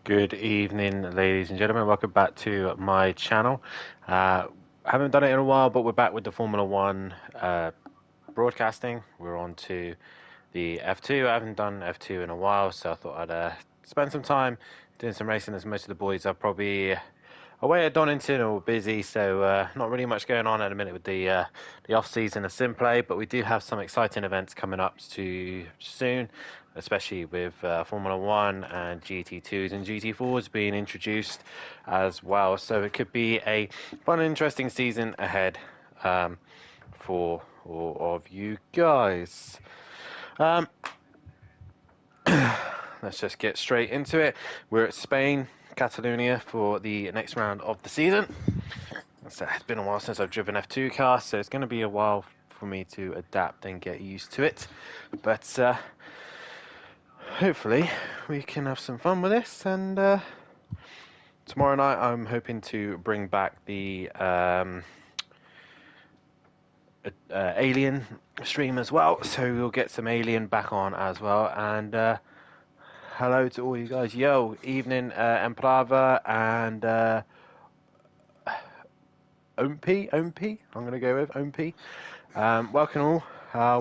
Good evening, ladies and gentlemen. Welcome back to my channel. I haven't done it in a while, but we're back with the Formula One broadcasting. We're on to the F2. I haven't done F2 in a while, so I thought I'd spend some time doing some racing, as most of the boys are probably away at Donington or busy, so not really much going on at the minute with the off-season of Simplay, but we do have some exciting events coming up to soon, especially with Formula 1 and GT2s and GT4s being introduced as well. So it could be a fun and interesting season ahead for all of you guys. Let's just get straight into it. We're at Spain, Catalunya, for the next round of the season. So it's been a while since I've driven F2 car, so it's going to be a while for me to adapt and get used to it. But hopefully we can have some fun with this. And tomorrow night I'm hoping to bring back the Alien stream as well. So we'll get some Alien back on as well. And hello to all you guys. Yo, evening, Emprava and Omp. I'm going to go with Omp. Welcome all.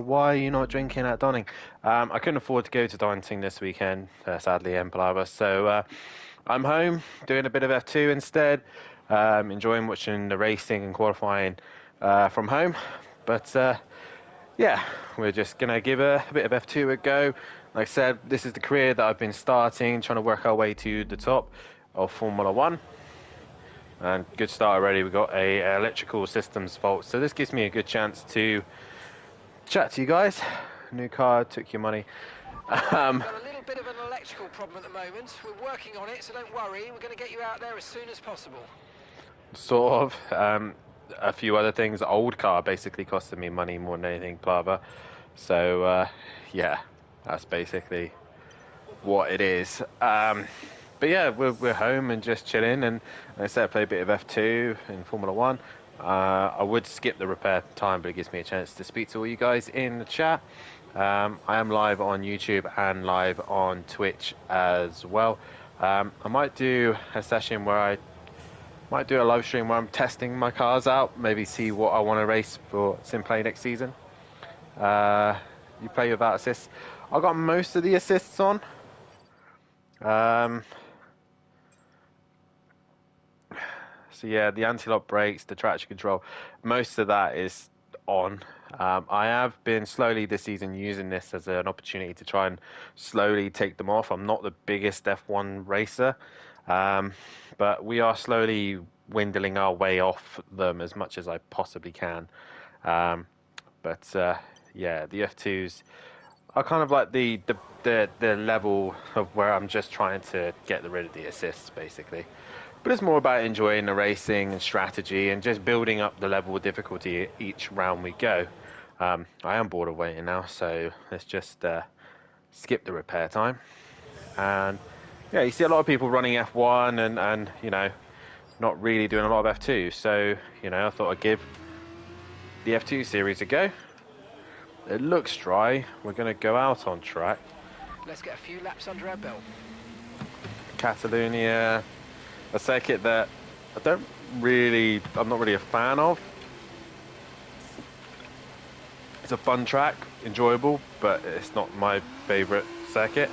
Why are you not drinking at Donning? I couldn't afford to go to Donington this weekend, sadly, Emprava. So I'm home doing a bit of F2 instead. Enjoying watching the racing and qualifying from home. But yeah, we're just going to give a bit of F2 a go. Like I said, this is the career that I've been starting, trying to work our way to the top of Formula 1. And good start already. We got a electrical systems fault. So this gives me a good chance to chat to you guys. New car, took your money. We've got a little bit of an electrical problem at the moment. We're working on it, so don't worry. We're going to get you out there as soon as possible. Sort of. A few other things. Old car basically costed me money more than anything, Plava. So yeah, that's basically what it is. But yeah, we're home and just chilling, and like I said, I play a bit of F2 in Formula 1. I would skip the repair time, but it gives me a chance to speak to all you guys in the chat. I am live on YouTube and live on Twitch as well. I might do a session where I might do a live stream where I'm testing my cars out, maybe see what I want to race for Simplay next season. You play without assists. I got most of the assists on. So yeah, the anti-lock brakes, the traction control, most of that is on. I have been slowly this season using this as an opportunity to try and slowly take them off. I'm not the biggest F1 racer, but we are slowly dwindling our way off them as much as I possibly can. But yeah, the F2s are kind of like the level of where I'm just trying to get rid of the assists, basically. But it's more about enjoying the racing and strategy and just building up the level of difficulty each round we go. I am bored of waiting now, so let's just skip the repair time. And yeah, you see a lot of people running F1 and you know, not really doing a lot of F2. So, you know, I thought I'd give the F2 series a go. It looks dry. We're going to go out on track. Let's get a few laps under our belt. Catalunya, a circuit that I'm not really a fan of. It's a fun track, enjoyable, but it's not my favorite circuit.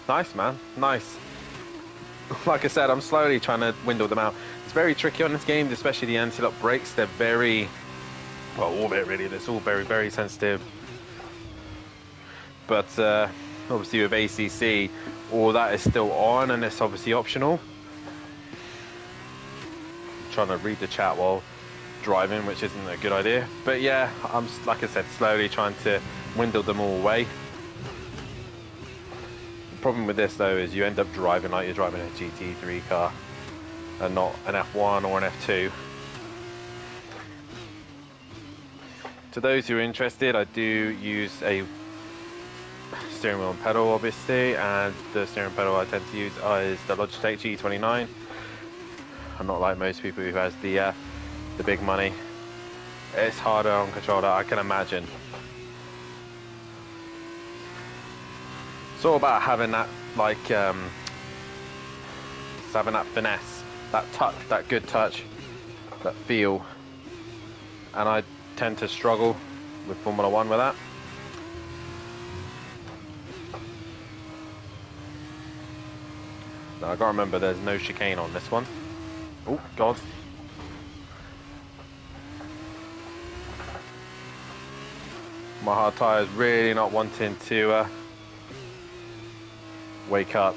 Nice, man. Nice. Like I said, I'm slowly trying to dwindle them out. It's very tricky on this game, especially the anti-lock brakes. They're very, well, all of it really. It's all very, very sensitive. But obviously with ACC, all that is still on, and it's obviously optional. I'm trying to read the chat while driving, which isn't a good idea. But yeah, I'm, like I said, slowly trying to dwindle them all away. Problem with this though is you end up driving like you're driving a GT3 car and not an F1 or an F2. To those who are interested, I do use a steering wheel and pedal obviously, and the steering pedal I tend to use is the Logitech G29. I'm not like most people who has the big money. It's harder on controller, I can imagine. It's all about having that, like, just having that finesse, that touch, that good touch, that feel. And I tend to struggle with Formula One with that. Now, I gotta remember there's no chicane on this one. Oh, God. My hard tyre is really not wanting to wake up.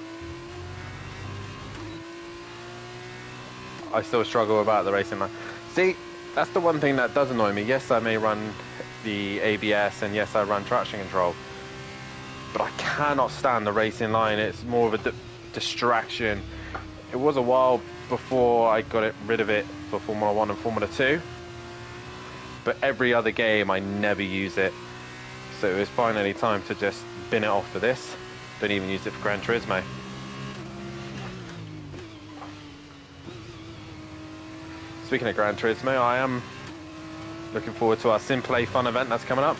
I still struggle about the racing line. See, that's the one thing that does annoy me. Yes, I may run the ABS, and yes, I run traction control, but I cannot stand the racing line. It's more of a distraction. It was a while before I got rid of it for Formula 1 and Formula 2, but every other game I never use it. So it was finally time to just bin it off for this. Don't even use it for Gran Turismo. Speaking of Gran Turismo, I am looking forward to our Sim Play Fun event that's coming up.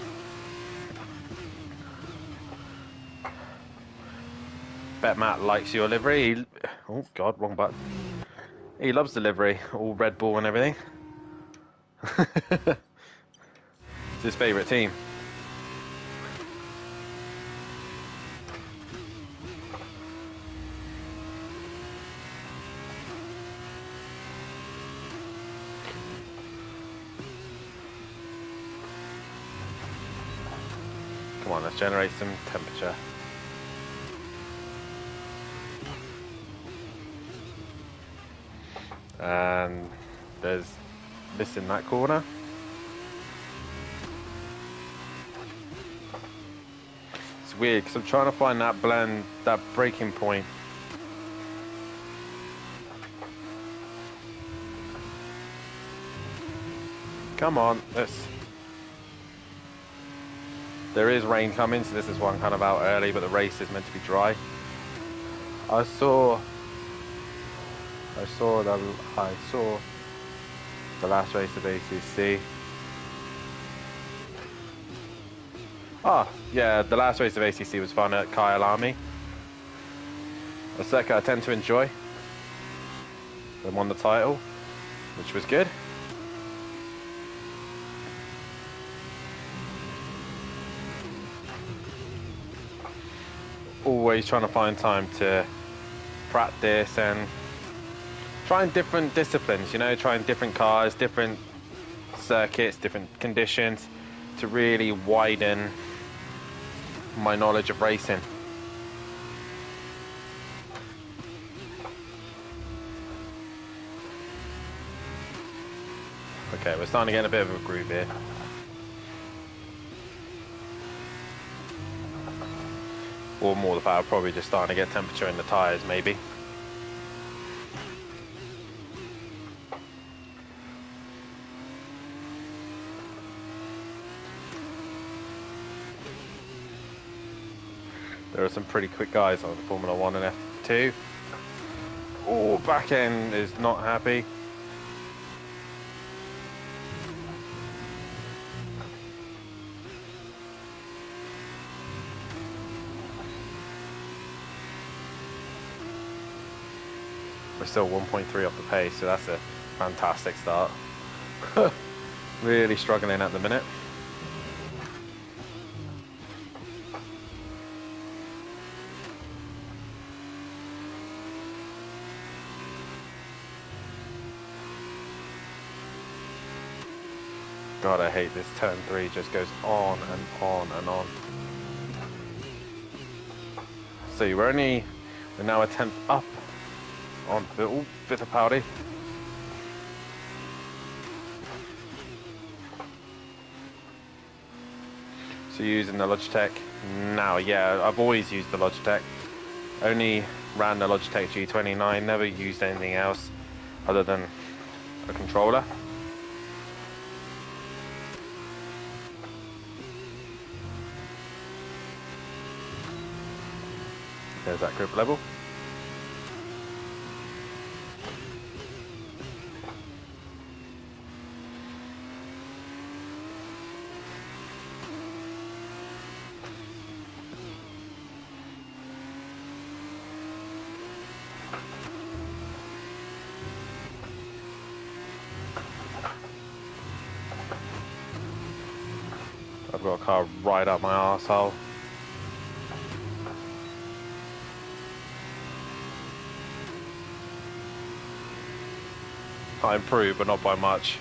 Bet Matt likes your livery. Oh God, wrong button. He loves the livery, all Red Bull and everything. It's his favourite team. Come on, let's generate some temperature. And there's this in that corner. It's weird because I'm trying to find that blend, that breaking point. Come on, let's. There is rain coming, so this is why I'm kind of out early, but the race is meant to be dry. I saw the last race of ACC. Ah, yeah, the last race of ACC was fun at Kyle Army. A circuit I tend to enjoy. They won the title, which was good. Always trying to find time to practice and trying different disciplines, you know, trying different cars, different circuits, different conditions to really widen my knowledge of racing. Okay, we're starting to get a bit of a groove here. Or more the fact, probably just starting to get temperature in the tyres, maybe. There are some pretty quick guys on Formula 1 and F2. Oh, back end is not happy. We're still 1.3 off the pace, so that's a fantastic start. Really struggling at the minute. God, I hate this turn 3, just goes on and on and on. So we're now a tenth up on Fittipaldi. So using the Logitech now, yeah, I've always used the Logitech. Only ran the Logitech G29, never used anything else other than a controller. There's that grip level. got a car right up my arsehole. I improved, but not by much.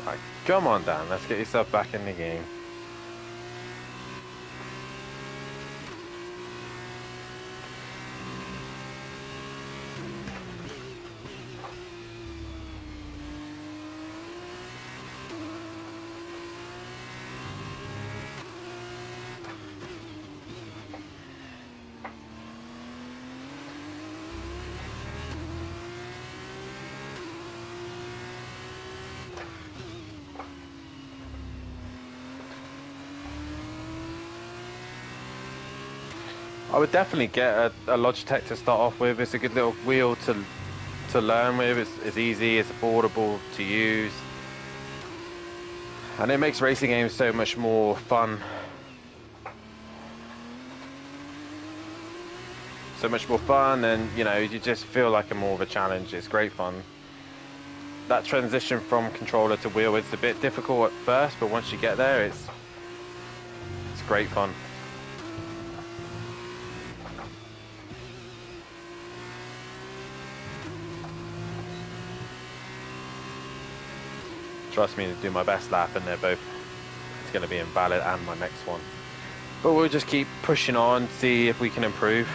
Right, come on, Dan. Let's get yourself back in the game. I would definitely get a Logitech to start off with. It's a good little wheel to learn with. It's easy, it's affordable to use, and it makes racing games so much more fun. So much more fun, and you know, you just feel like a more of a challenge. It's great fun. That transition from controller to wheel is a bit difficult at first, but once you get there, it's great fun. Trust me to do my best lap, and they're both, it's going to be invalid and my next one. But we'll just keep pushing on, see if we can improve.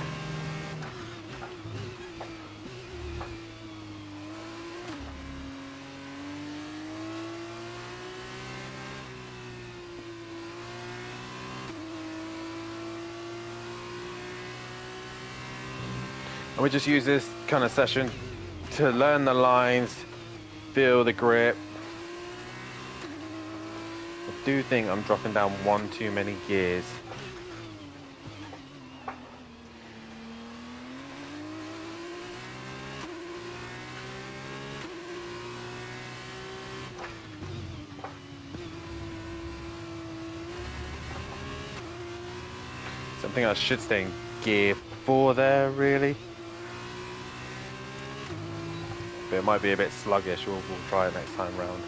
And we just use this kind of session to learn the lines, feel the grip. I do think I'm dropping down one too many gears. Something I should stay in gear 4 there, really. But it might be a bit sluggish. We'll try it next time round.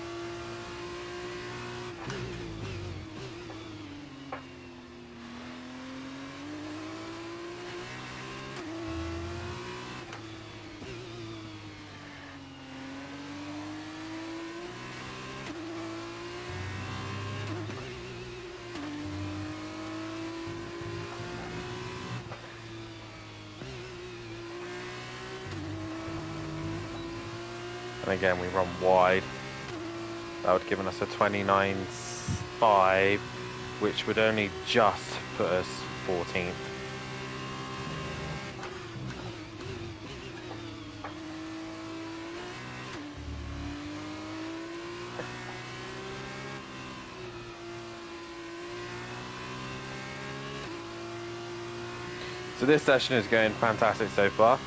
And again, we run wide. That would have given us a 29.5, which would only just put us 14th. So this session is going fantastic so far.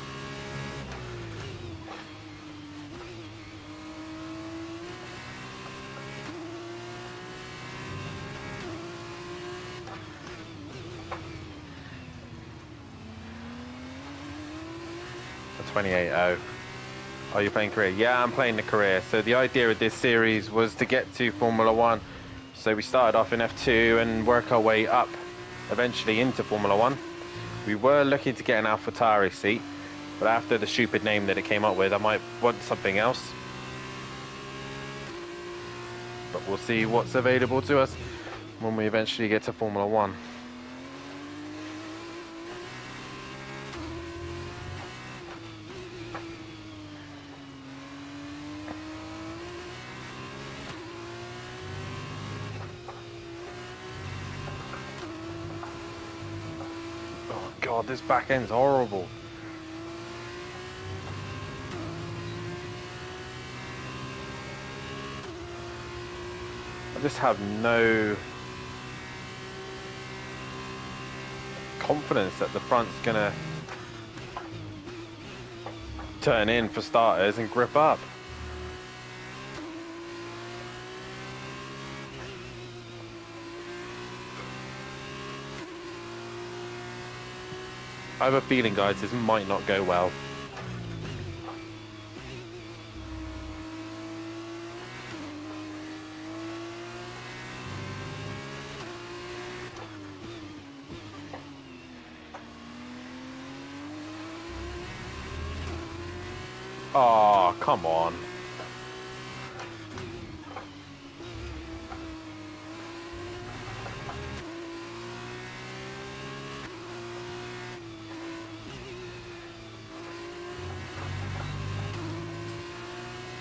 A 28.0. Are you playing career? Yeah, I'm playing the career. So the idea of this series was to get to Formula 1. So we started off in F2 and work our way up eventually into Formula 1. We were looking to get an AlphaTauri seat, but after the stupid name that it came up with, I might want something else. But we'll see what's available to us when we eventually get to Formula 1. God, this back end's horrible. I just have no confidence that the front's gonna turn in for starters and grip up. I have a feeling, guys, this might not go well. Oh, come on.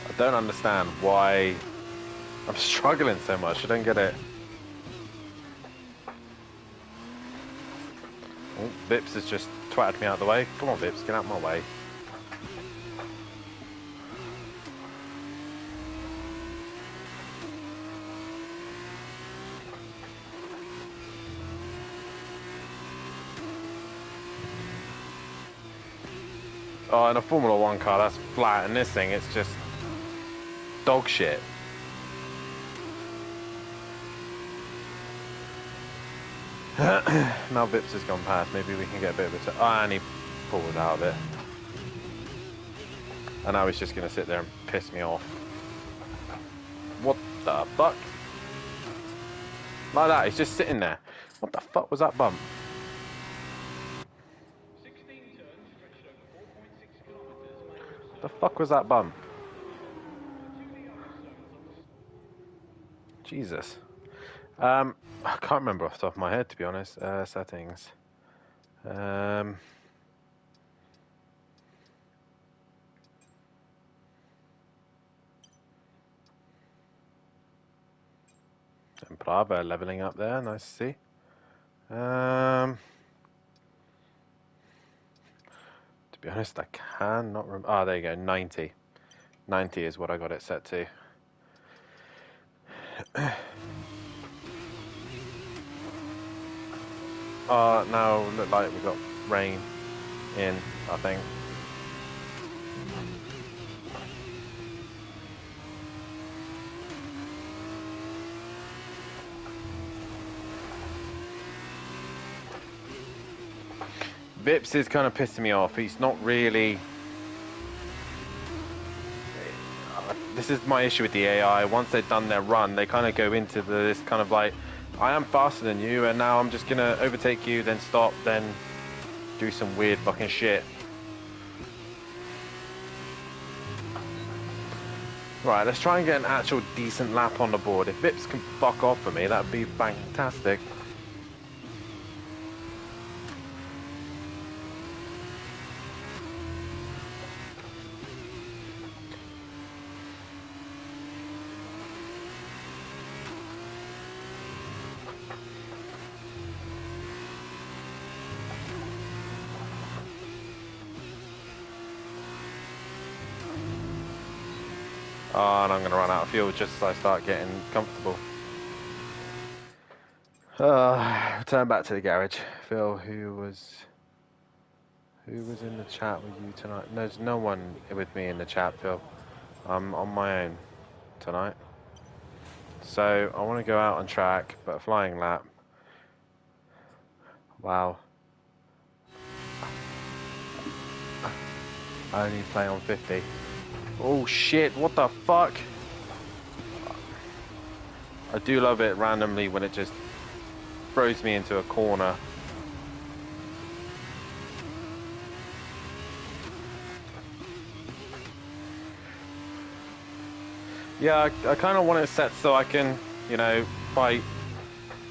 I don't understand why I'm struggling so much. I don't get it. Oh, Vips has just twatted me out of the way. Come on, Vips, get out of my way. Oh, in a Formula 1 car, that's flat. And this thing, it's just dog shit. Now Vips has gone past. Maybe we can get a bit of a... Oh, and he pulled out of it. And now he's just going to sit there and piss me off. What the fuck? Like that, he's just sitting there. What the fuck was that bump? 16 turns stretched over 4.6 kilometers. The fuck was that bump? Jesus. I can't remember off the top of my head, to be honest. Settings. And Bravo leveling up there, nice to see. To be honest, I cannot remember. Oh, there you go, 90. 90 is what I got it set to. Now look like we've got rain in, I think. Vips is kind of pissing me off. He's not really... This is my issue with the AI. Once they've done their run, they kind of go into this kind of like, I am faster than you, and now I'm just going to overtake you, then stop, then do some weird fucking shit. Right, let's try and get an actual decent lap on the board. If Vips can fuck off for me, that'd be fantastic. Oh, and I'm going to run out of fuel just as I start getting comfortable. Return back to the garage. Phil, who was in the chat with you tonight? There's no one with me in the chat, Phil. I'm on my own tonight. So I want to go out on track, but a flying lap. Wow. I only play on 50. Oh shit, what the fuck? I do love it randomly when it just throws me into a corner. Yeah, I kind of want it set so I can, you know, fight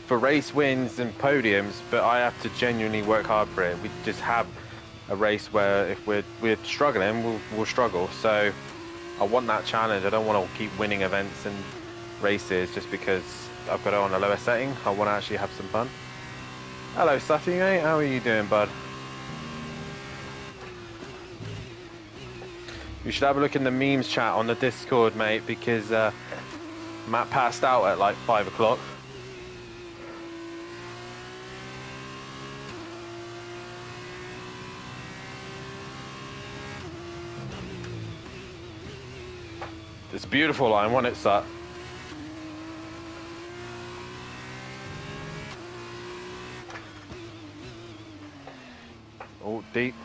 for race wins and podiums, but I have to genuinely work hard for it. We just have a race where if we're struggling, we'll struggle. So I want that challenge. I don't want to keep winning events and races just because I've got it on a lower setting. I want to actually have some fun. Hello, Stuffy, mate. How are you doing, bud? You should have a look in the memes chat on the Discord, mate, because Matt passed out at like 5 o'clock. It's a beautiful line, wasn't it, Sut? Oh, Deep.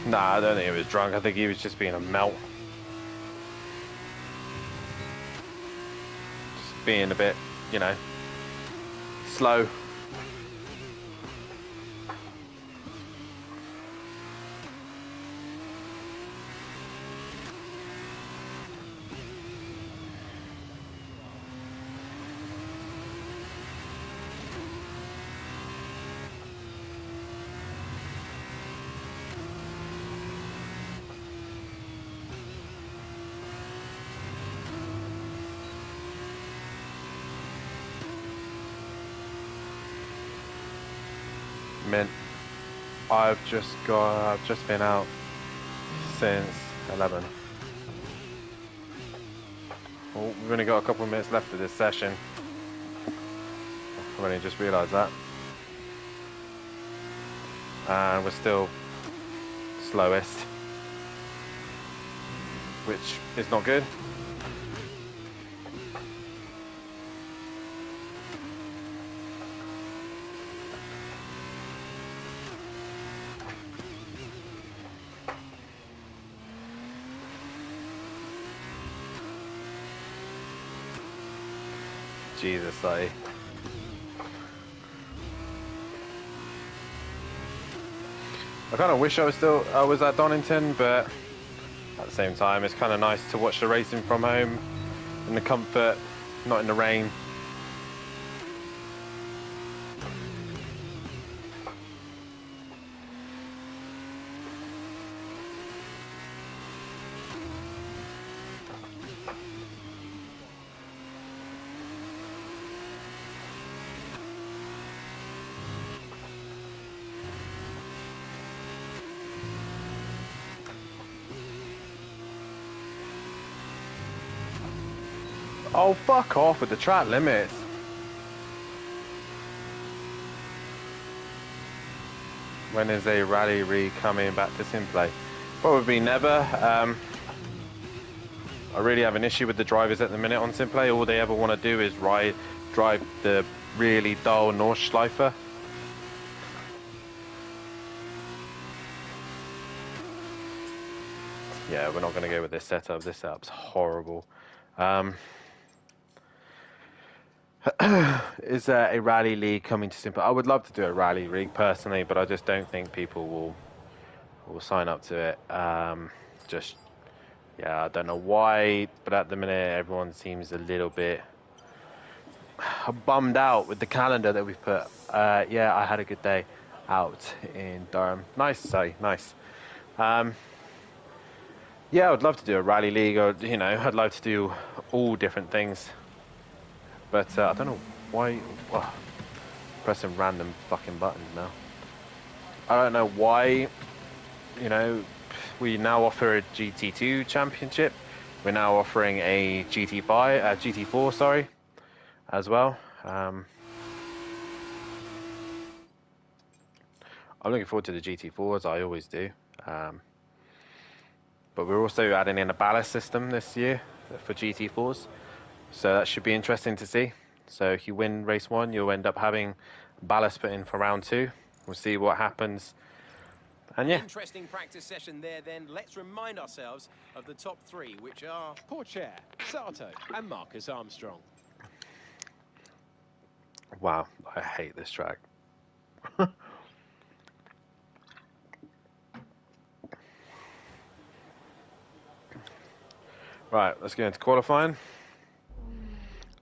Nah, I don't think he was drunk. I think he was just being a melt. Just being a bit, you know, slow. Mint. I've just been out since 11. Oh, we've only got a couple of minutes left of this session. I've only just realised that. And we're still slowest, which is not good. Jesus, like. I kind of wish I was at Donington, but at the same time, it's kind of nice to watch the racing from home in the comfort, not in the rain. Oh, fuck off with the track limits. When is a rally rig coming back to Simplay? Probably never. I really have an issue with the drivers at the minute on Simplay. All they ever want to do is drive the really dull Nordschleife. Yeah, we're not going to go with this setup. This setup's horrible. Is there a rally league coming to Simplay? I would love to do a rally league personally, but I just don't think people will sign up to it. Yeah, I don't know why, but at the minute everyone seems a little bit bummed out with the calendar that we've put. Yeah, I had a good day out in Durham. Nice, sorry, nice. Yeah, I would love to do a rally league, or I'd love to do all different things. But I don't know why. Oh, pressing random fucking buttons now. I don't know why. We now offer a GT2 championship. We're now offering a GT4, sorry, as well. I'm looking forward to the GT4s. I always do. But we're also adding in a ballast system this year for GT4s. So that should be interesting to see. So if you win race 1, you'll end up having ballast put in for round 2. We'll see what happens. And yeah. Interesting practice session there then. Let's remind ourselves of the top 3, which are Pourchaire, Sato and Marcus Armstrong. Wow, I hate this track. Right, let's get into qualifying.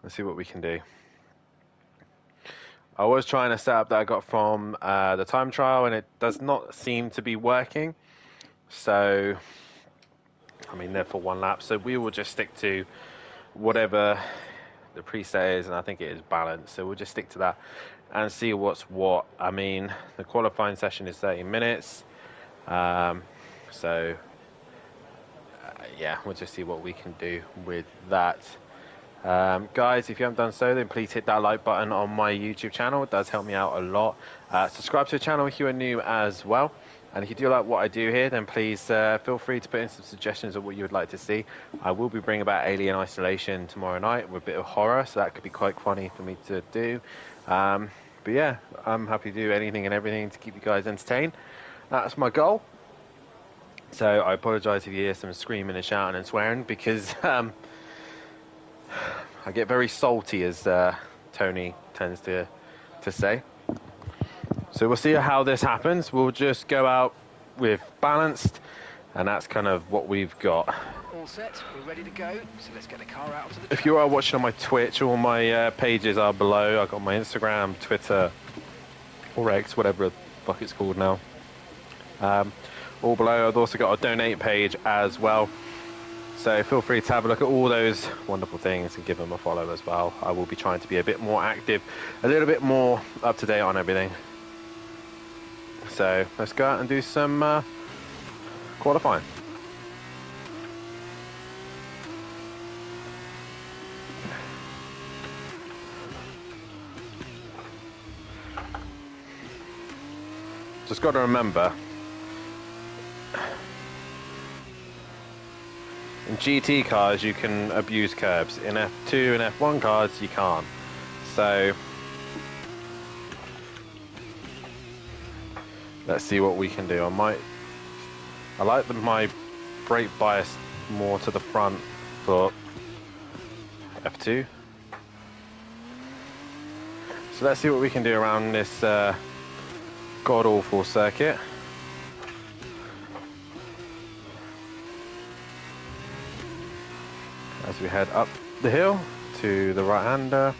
Let's see what we can do. I was trying a setup that I got from the time trial, and it does not seem to be working. So, I mean, they're for 1 lap. So we will just stick to whatever the preset is, and I think it is balanced. So we'll just stick to that and see what's what. I mean, the qualifying session is 30 minutes. Yeah, we'll just see what we can do with that. Guys, if you haven't done so, then please hit that like button on my YouTube channel. It does help me out a lot. Subscribe to the channel if you are new as well. And if you do like what I do here, then please feel free to put in some suggestions of what you would like to see. I will be bringing about Alien Isolation tomorrow night with a bit of horror, so that could be quite funny for me to do. But yeah, I'm happy to do anything and everything to keep you guys entertained. That's my goal. So I apologise if you hear some screaming and shouting and swearing, because I get very salty, as Tony tends to say. So we'll see how this happens. We'll just go out with balanced, and that's kind of what we've got. All set, we're ready to go, so let's get the car out to the track. If you are watching on my Twitch, all my pages are below. I've got my Instagram, Twitter, or X, whatever the fuck it's called now. All below. I've also got a donate page as well. So feel free to have a look at all those wonderful things and give them a follow as well. I will be trying to be a bit more active, a little bit more up to date on everything. So let's go out and do some qualifying. Just got to remember, in GT cars you can abuse curbs. In F2 and F1 cars you can't. So let's see what we can do. I like my brake bias more to the front for F2. So let's see what we can do around this god-awful circuit. As we head up the hill to the right-hander.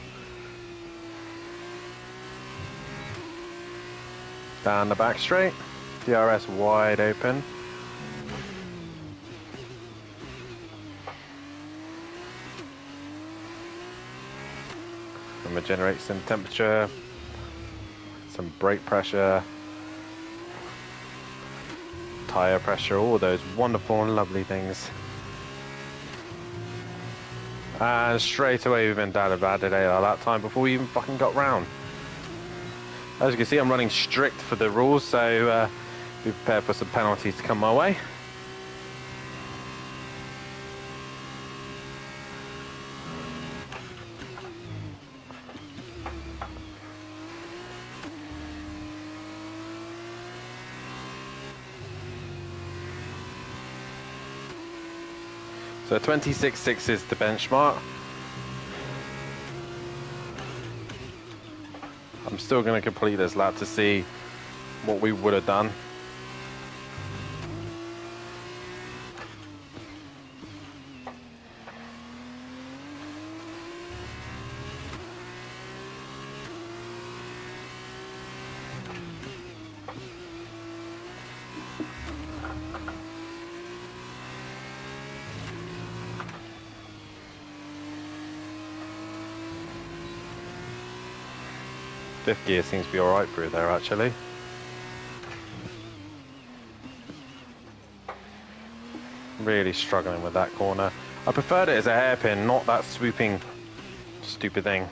Down the back straight, DRS wide open. I'm going to generate some temperature, some brake pressure, tire pressure, all those wonderful and lovely things. And straight away we've been down a bad day at that time before we even fucking got round. As you can see, I'm running strict for the rules, so be prepared for some penalties to come my way. So 26.6 is the benchmark. I'm still going to complete this lap to see what we would have done. Fifth gear seems to be alright through there, actually. Really struggling with that corner. I preferred it as a hairpin, not that swooping stupid thing.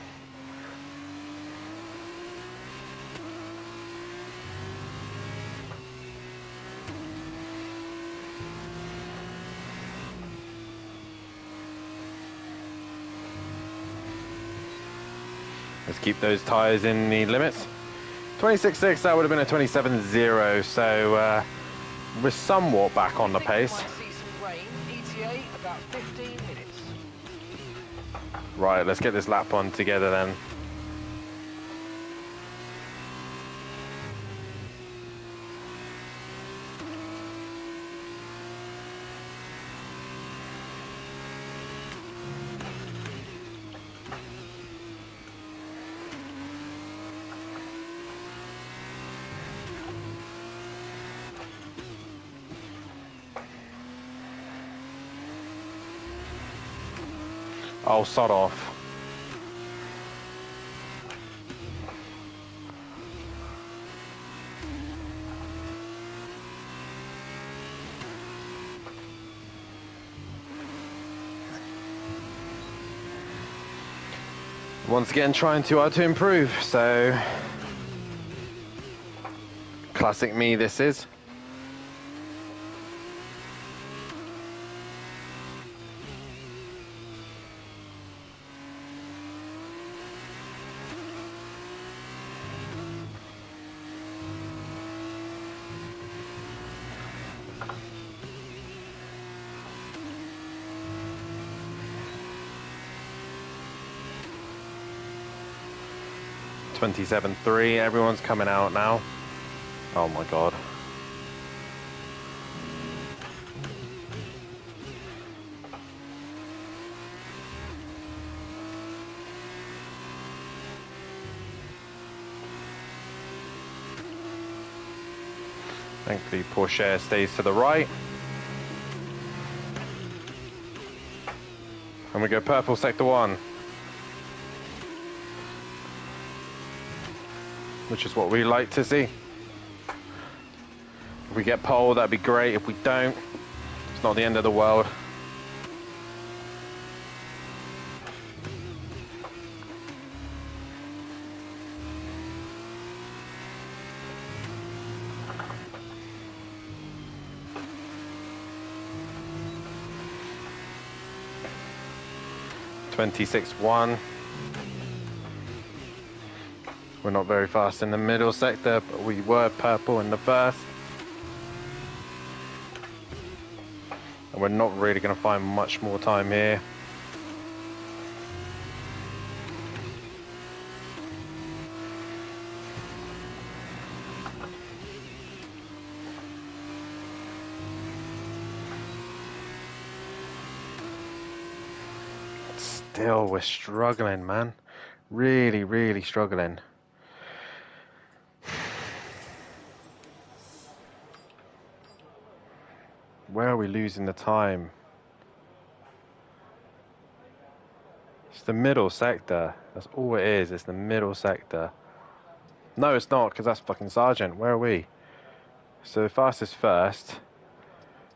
Let's keep those tyres in the limits. 26.6, that would have been a 27.0, so we're somewhat back on the pace. Might see some rain. ETA about 15 minutes. Right, let's get this lap on together then. Oh, sod off. Once again, trying too hard to improve, so classic me this is. 27.3. Everyone's coming out now. Oh my god. Thankfully, Porsche stays to the right. And we go purple sector 1. Which is what we like to see. If we get pole, that'd be great. If we don't, it's not the end of the world. (26.1). We're not very fast in the middle sector, but we were purple in the first. And we're not really going to find much more time here. Still, we're struggling, man. Really, really struggling. Where are we losing the time? It's the middle sector. That's all it is. It's the middle sector. No, it's not, because that's fucking Sergeant. Where are we? So fastest first.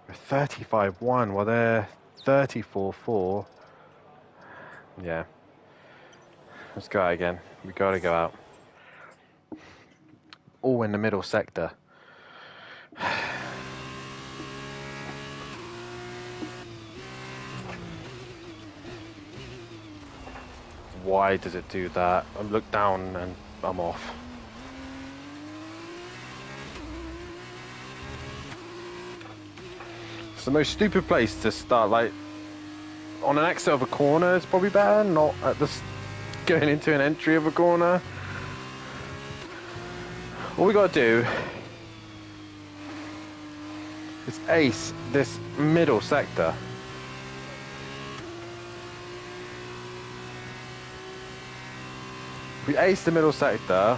We're 35.1. Well, they're 34.4. Yeah. Let's go out again. We gotta go out. All in the middle sector. Why does it do that? I look down and I'm off. It's the most stupid place to start, like, on an exit of a corner is probably better, not at the going into an entry of a corner. All we gotta do is ace this middle sector. If we ace the middle sector,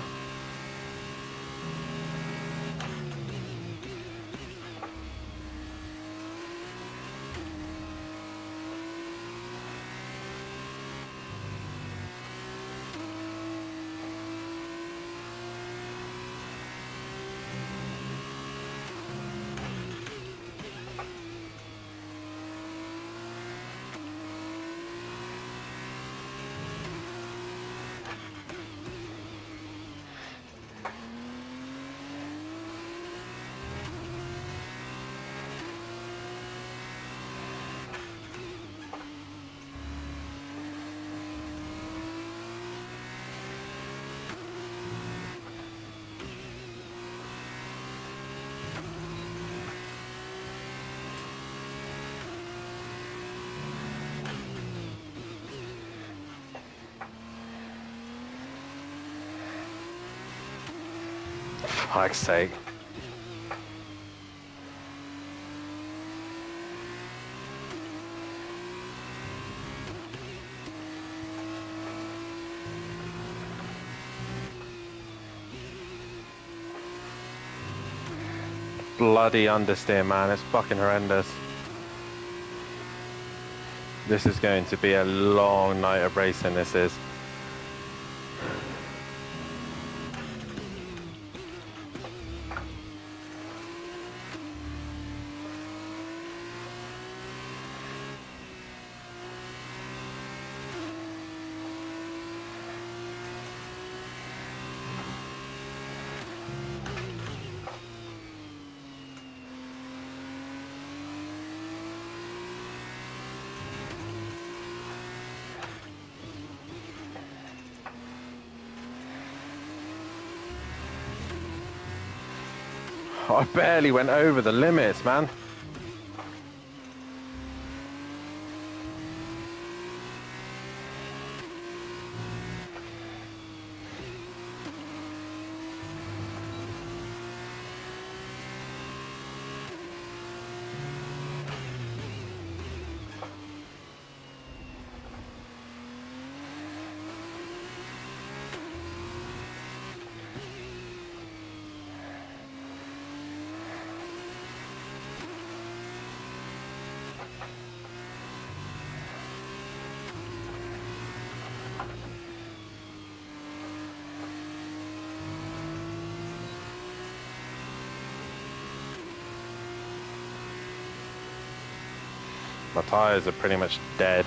for fuck's sake. Bloody understeer, man. It's fucking horrendous. This is going to be a long night of racing, this is. I barely went over the limits, man. My tyres are pretty much dead.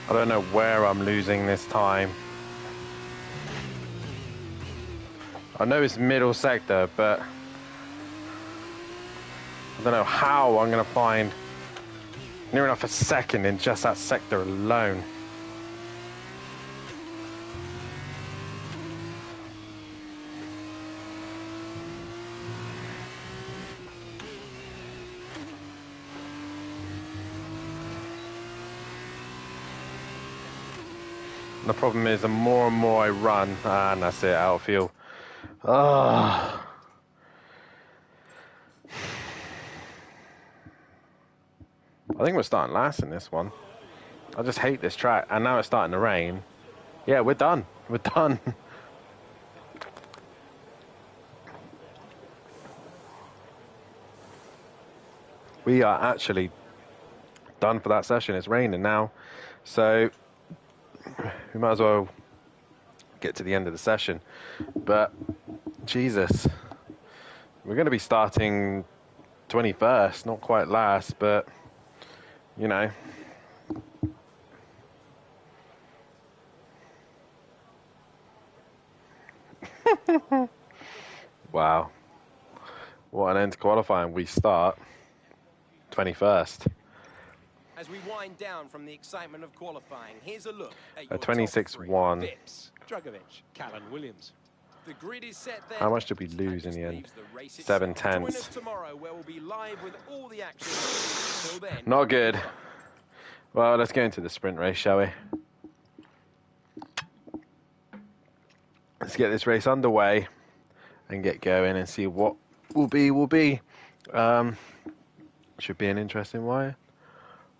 I don't know where I'm losing this time. I know it's middle sector, but I don't know how I'm going to find near enough a second in just that sector alone. The problem is the more and more I run, and that's it, out of fuel. I think we're starting last in this one. I just hate this track, and now it's starting to rain. Yeah, we're done. We're done. We are actually done for that session. It's raining now, so we might as well get to the end of the session. But Jesus, we're going to be starting 21st, not quite last, but you know. Wow, what an end to qualifying. We start 21st. As we wind down from the excitement of qualifying, here's a look at A your 26-1. Vips, Drugovic, Callan Williams. The grid is set there. How much did we lose in the end? 7 tenths. Join us tomorrow where we'll be live with all the action. Till then. Not good. Well, let's go into the sprint race, shall we? Let's get this race underway and get going and see what will be. Should be an interesting one.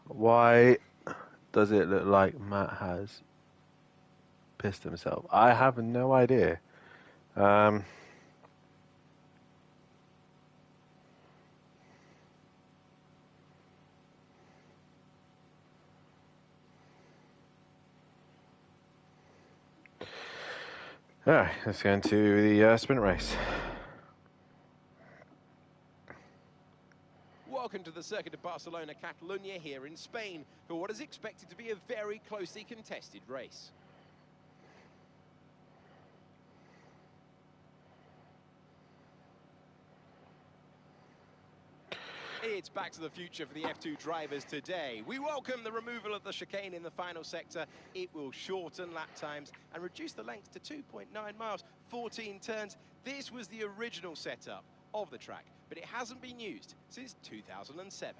Why does it look like Matt has pissed himself? I have no idea. Alright, let's go into the sprint race. Welcome to the circuit of Barcelona, Catalunya here in Spain for what is expected to be a very closely contested race. It's back to the future for the F2 drivers today. We welcome the removal of the chicane in the final sector. It will shorten lap times and reduce the length to 2.9 miles, 14 turns. This was the original setup of the track, but it hasn't been used since 2007.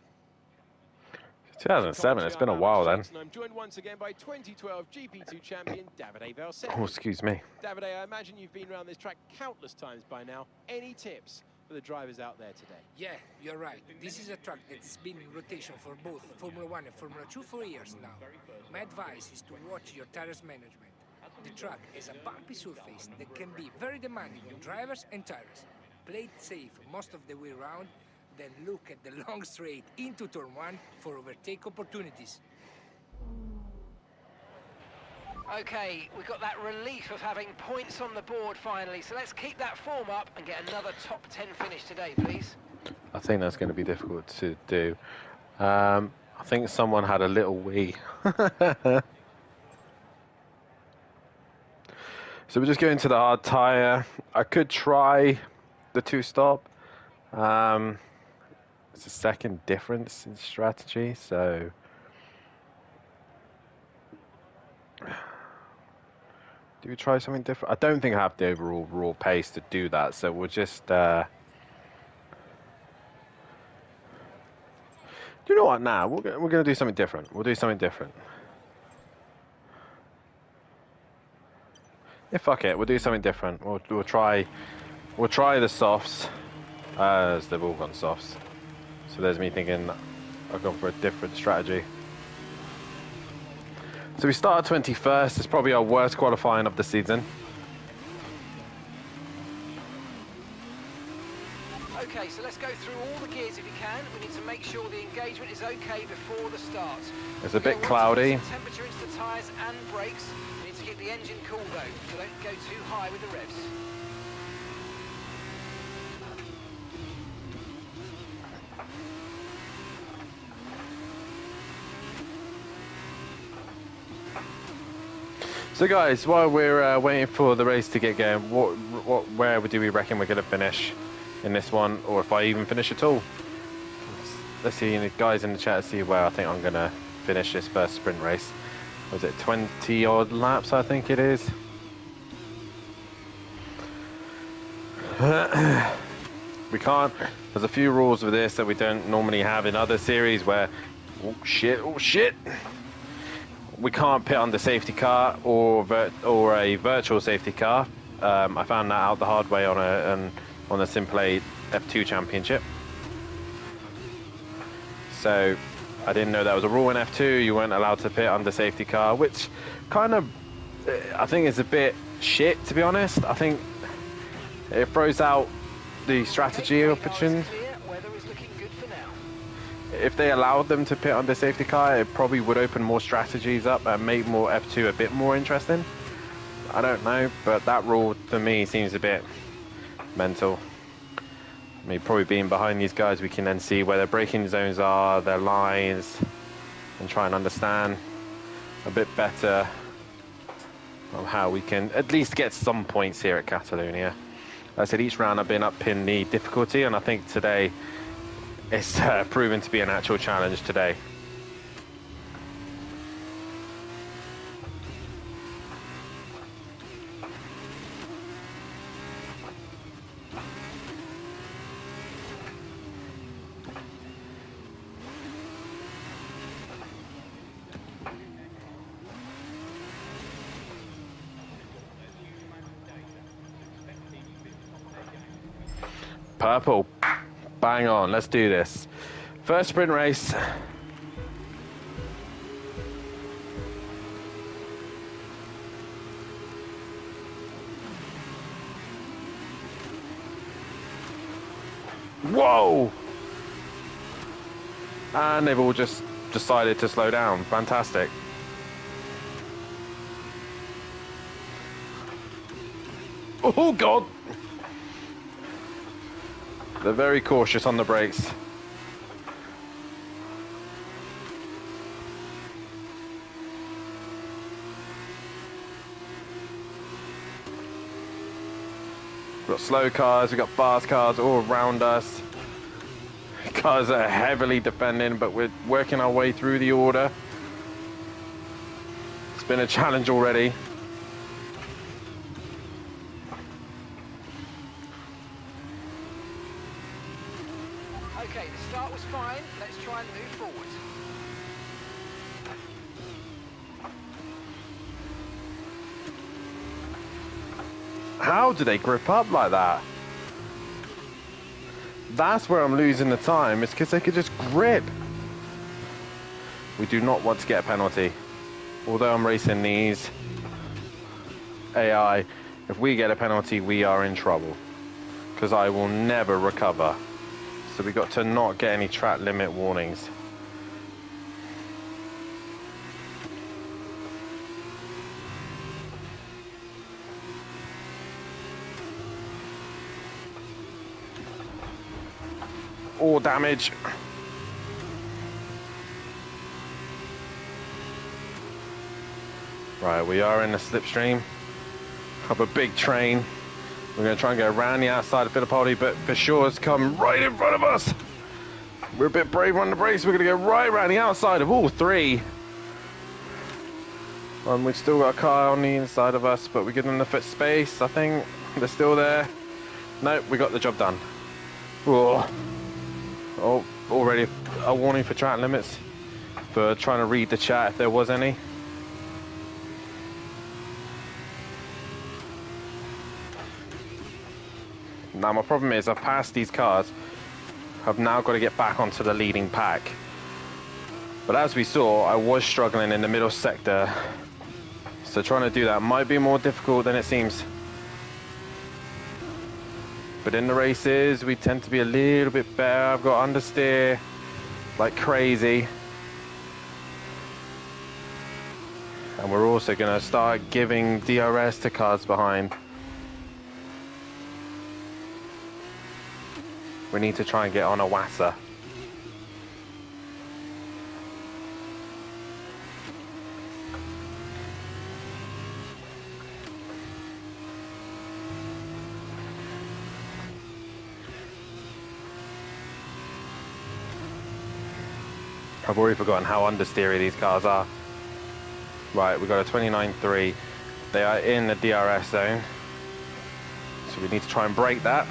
2007, it's been a while then. I'm joined once again by 2012 GP2 champion Davide Valsecchi. Oh, excuse me. Davide, I imagine you've been around this track countless times by now. Any tips for the drivers out there today? Yeah, you're right. This is a track that has been in rotation for both Formula 1 and Formula 2 for years now. My advice is to watch your tires management. The track is a bumpy surface that can be very demanding on drivers and tires. Play it safe most of the way around, then look at the long straight into turn 1 for overtake opportunities. Okay, we've got that relief of having points on the board finally, so let's keep that form up and get another top 10 finish today, please. I think that's going to be difficult to do. I think someone had a little wee. So we're just going to the hard tyre. I could try the two-stop. It's a second difference in strategy, so Do we try something different? I don't think I have the overall raw pace to do that, so we'll just... Do you know what? Nah, we're going to do something different. We'll do something different. Yeah, fuck it. We'll do something different. We'll try the softs. As they've all gone softs. So there's me thinking I've gone for a different strategy. So we start 21st. It's probably our worst qualifying of the season. Okay, so let's go through all the gears if you can. We need to make sure the engagement is okay before the start. It's a bit cloudy. Temperature into the tyres and brakes. We need to keep the engine cool though, so don't go too high with the revs. So guys, while we're waiting for the race to get going, where do we reckon we're going to finish in this one, or if I even finish at all? Let's see, guys in the chat, see where I think I'm going to finish this first sprint race. Was it 20 odd laps, I think it is? We can't, there's a few rules with this that we don't normally have in other series where, oh shit. We can't pit on the safety car or a virtual safety car. I found that out the hard way on a Simple A F2 championship. So I didn't know that was a rule in F2. You weren't allowed to pit on the safety car, which kind of I think is a bit shit, to be honest. I think it throws out the strategy options. If they allowed them to pit on the safety car, it probably would open more strategies up and make more F2 a bit more interesting. I don't know, but that rule for me seems a bit mental. I mean, probably being behind these guys, we can then see where their braking zones are, their lines, and try and understand a bit better on how we can at least get some points here at Catalunya. Like I said, each round I've been upping the difficulty, and I think today it's proven to be an actual challenge today. Purple. Bang on, let's do this. First sprint race. Whoa! And they've all just decided to slow down. Fantastic. Oh, God! They're very cautious on the brakes. We've got slow cars, we've got fast cars all around us. Cars are heavily defending, but we're working our way through the order. It's been a challenge already. Okay, the start was fine. Let's try and move forward. How do they grip up like that? That's where I'm losing the time. It's because they could just grip. We do not want to get a penalty. Although I'm racing these AI, if we get a penalty, we are in trouble. Because I will never recover. So we got to not get any track limit warnings. Or damage. Right, we are in the slipstream of a big train. We're going to try and go around the outside of Fittipaldi, but for sure it's come right in front of us. We're a bit brave on the brakes. We're going to go right around the outside of all three. We've still got a car on the inside of us, but we're good enough at space. I think they're still there. Nope, we got the job done. Oh, already a warning for track limits, for trying to read the chat if there was any. Now my problem is I've passed these cars. I've now got to get back onto the leading pack. But as we saw, I was struggling in the middle sector. So trying to do that might be more difficult than it seems. But in the races, we tend to be a little bit better. I've got understeer like crazy. And we're also going to start giving DRS to cars behind. We need to try and get on a Wassa. I've already forgotten how understeery these cars are. Right, we've got a 29.3. They are in the DRS zone. So we need to try and break that.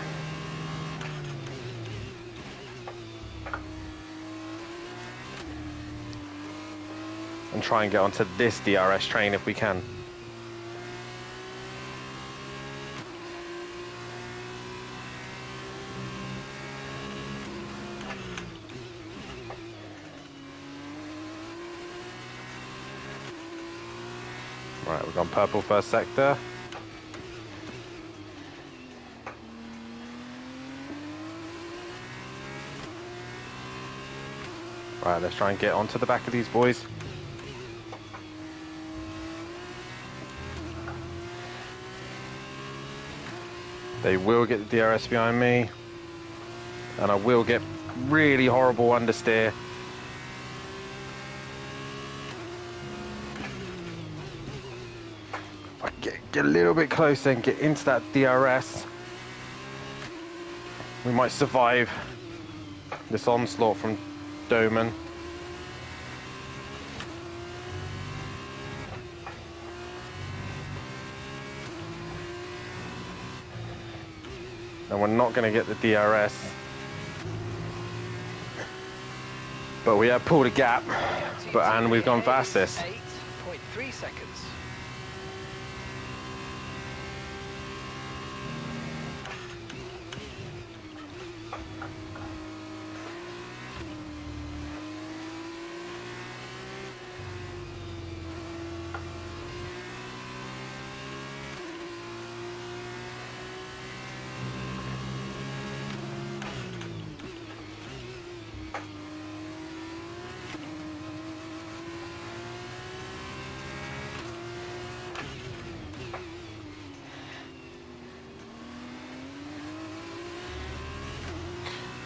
And try and get onto this DRS train if we can. Right, we've gone purple first sector. Right, let's try and get onto the back of these boys. They will get the DRS behind me. And I will get really horrible understeer. If I get a little bit closer and get into that DRS, we might survive this onslaught from Doman. And we're not going to get the DRS. But we have pulled a gap, and we've gone fastest. 8.3 seconds.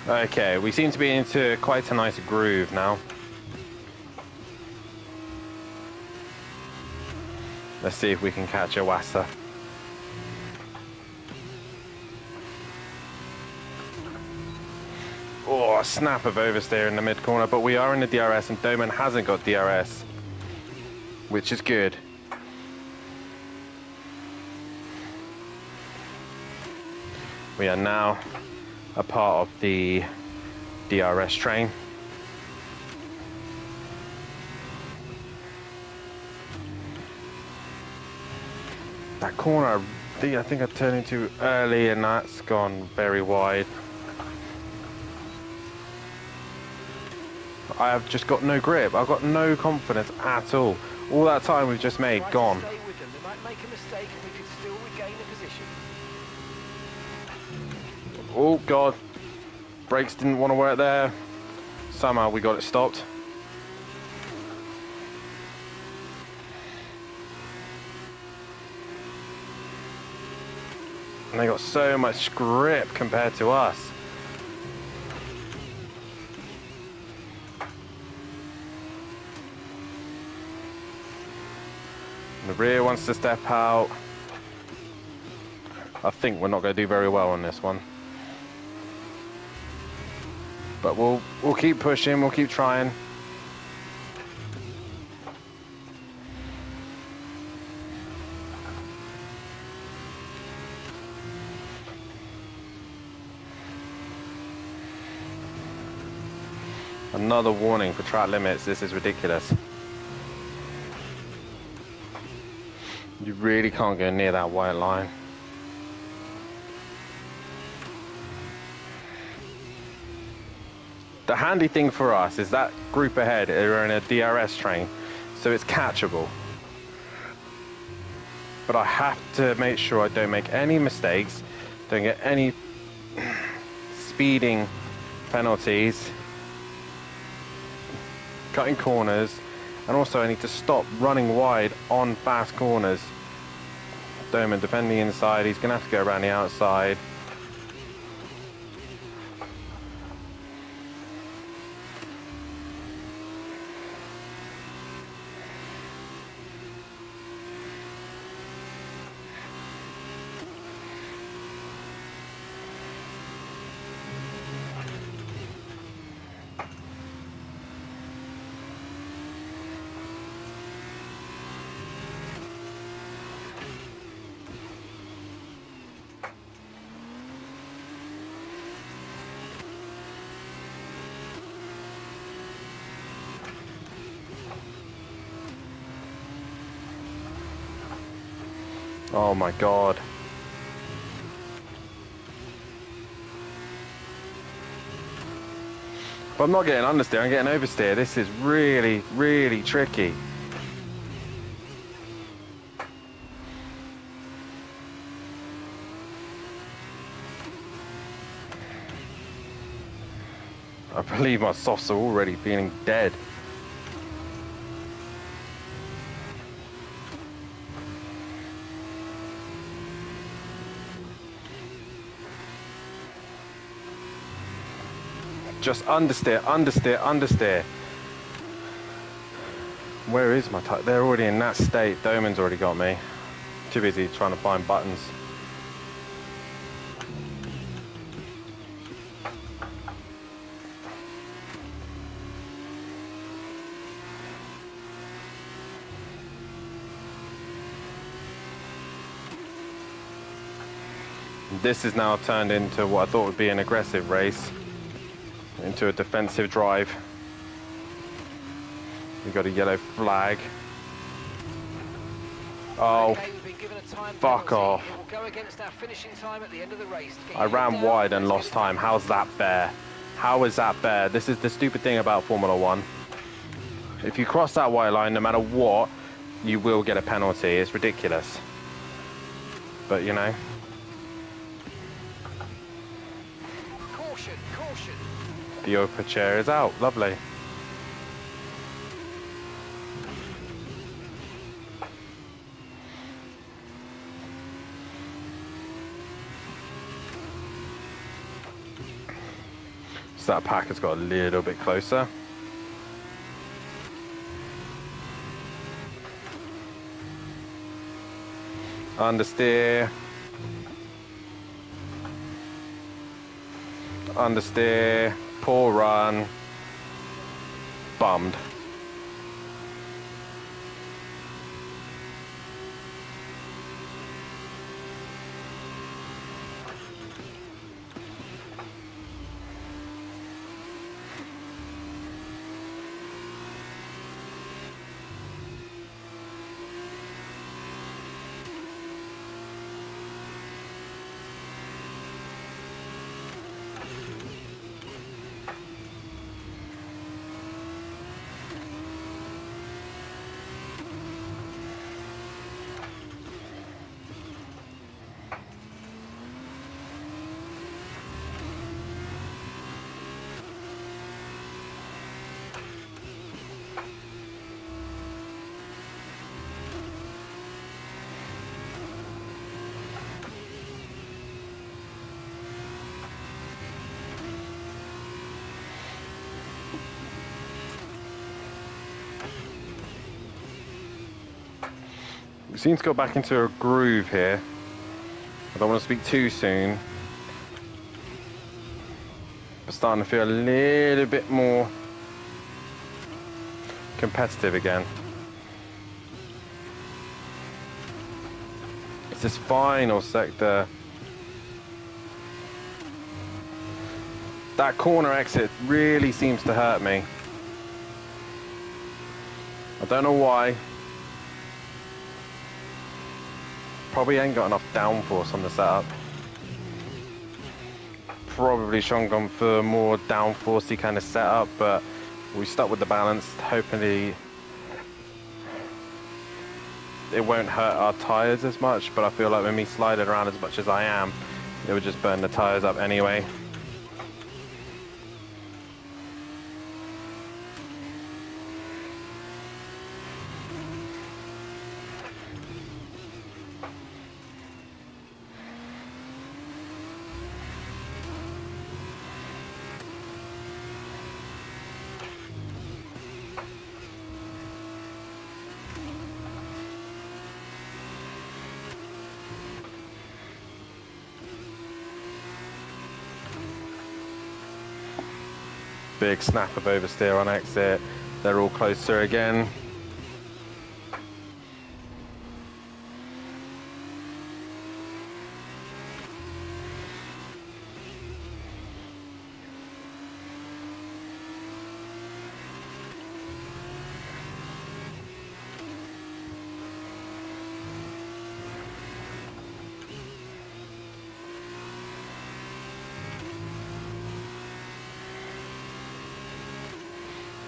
Okay, we seem to be into quite a nice groove now. Let's see if we can catch a Wassa. Oh, a snap of oversteer in the mid corner, but we are in the DRS and Doman hasn't got DRS, which is good. We are now a part of the DRS train. That corner, I think I turned into early and that's gone very wide. I have just got no grip. I've got no confidence at all. All that time we've just made, gone. Stay with them. They might make a mistake and we could still regain the position. Oh God, brakes didn't want to work there. Somehow we got it stopped. And they got so much grip compared to us. The rear wants to step out. I think we're not going to do very well on this one. But we'll keep pushing, we'll keep trying. Another warning for track limits. This is ridiculous. You really can't go near that white line. The handy thing for us is that group ahead are in a DRS train, so it's catchable. But I have to make sure I don't make any mistakes, don't get any speeding penalties, cutting corners, and also I need to stop running wide on fast corners. Doman defending the inside, he's going to have to go around the outside. Oh my god. But I'm not getting understeer, I'm getting oversteer. This is really, really tricky. I believe my softs are already feeling dead. Just understeer, understeer, understeer. Where is my tyre? They're already in that state. Doman's already got me. Too busy trying to find buttons. This is now turned into what I thought would be an aggressive race. Into a defensive drive. We've got a yellow flag. Oh, Okay, we've been given a time fuck penalty. off. It will go against our finishing time at the end of the race. Get I your ran head wide down, and let's lost get it time. How's that fair? How is that fair? This is the stupid thing about Formula One. If you cross that white line, no matter what, you will get a penalty. It's ridiculous. But you know. Caution, caution. The upper chair is out. Lovely. So that pack has got a little bit closer. Understeer. Understeer. Poor run. Bummed. We seem to go back into a groove here. I don't want to speak too soon. But starting to feel a little bit more competitive again. It's this final sector. That corner exit really seems to hurt me. I don't know why. Probably ain't got enough downforce on the setup. Probably should have gone for more downforcey kind of setup, but we stuck with the balance. Hopefully it won't hurt our tires as much, but I feel like when me sliding around as much as I am, it would just burn the tires up anyway. Big snap of oversteer on exit. They're all closer again.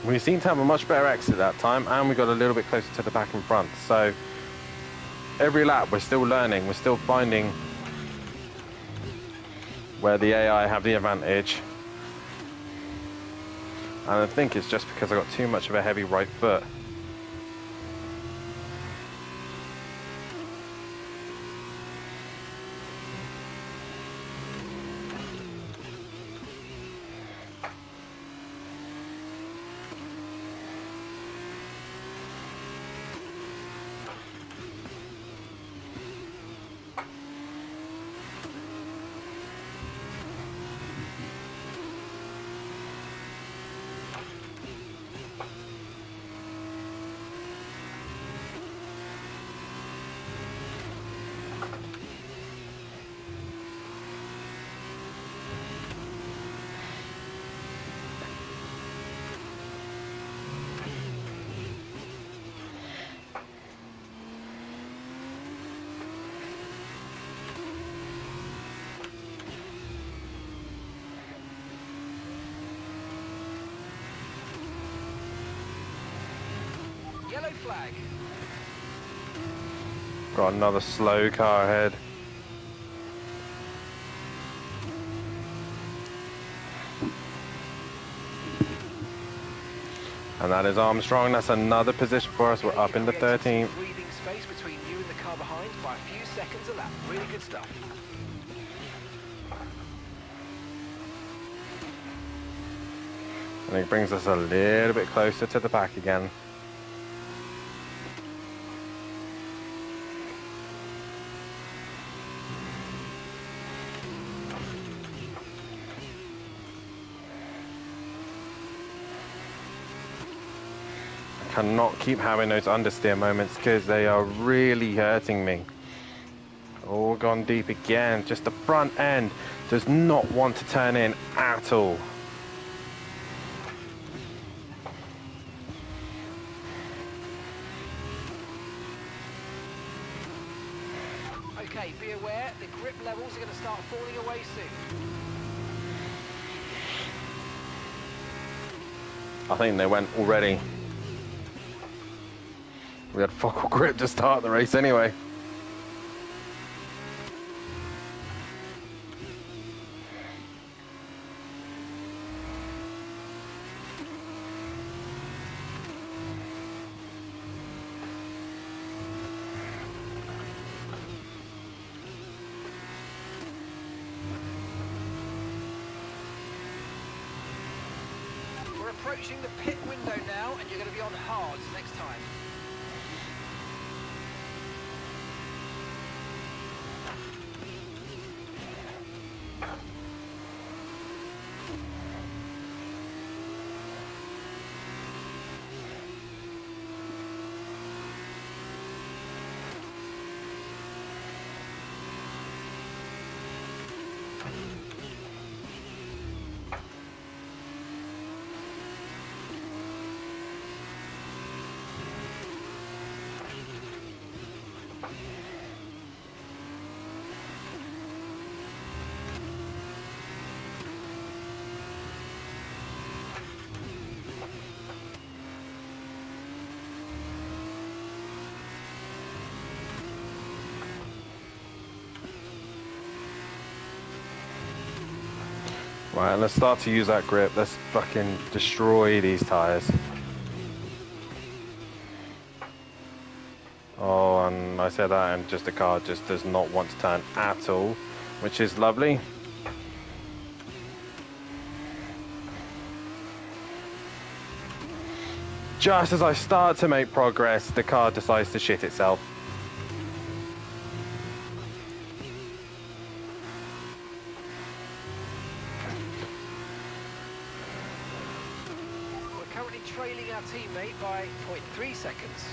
We seem to have a much better exit that time, and we got a little bit closer to the back and front. So every lap we're still learning, we're still finding where the AI have the advantage. And I think it's just because I got too much of a heavy right foot. Yellow flag. Got another slow car ahead. And that is Armstrong. That's another position for us. We're up in the 13th. Breathing space between you and the car behind by a few seconds a lap. Really good stuff. And it brings us a little bit closer to the back again. Cannot keep having those understeer moments because they are really hurting me. All gone deep again. Just the front end does not want to turn in at all. Okay, be aware, the grip levels are going to start falling away soon. I think they went already. We had fuck all grip to start the race anyway. We're approaching the pit window now, and you're going to be on hards next time. Right, let's start to use that grip. Let's fucking destroy these tires. Oh, and I said that, and just the car just does not want to turn at all, which is lovely. Just as I start to make progress, the car decides to shit itself. We're currently trailing our teammate by 0.3 seconds.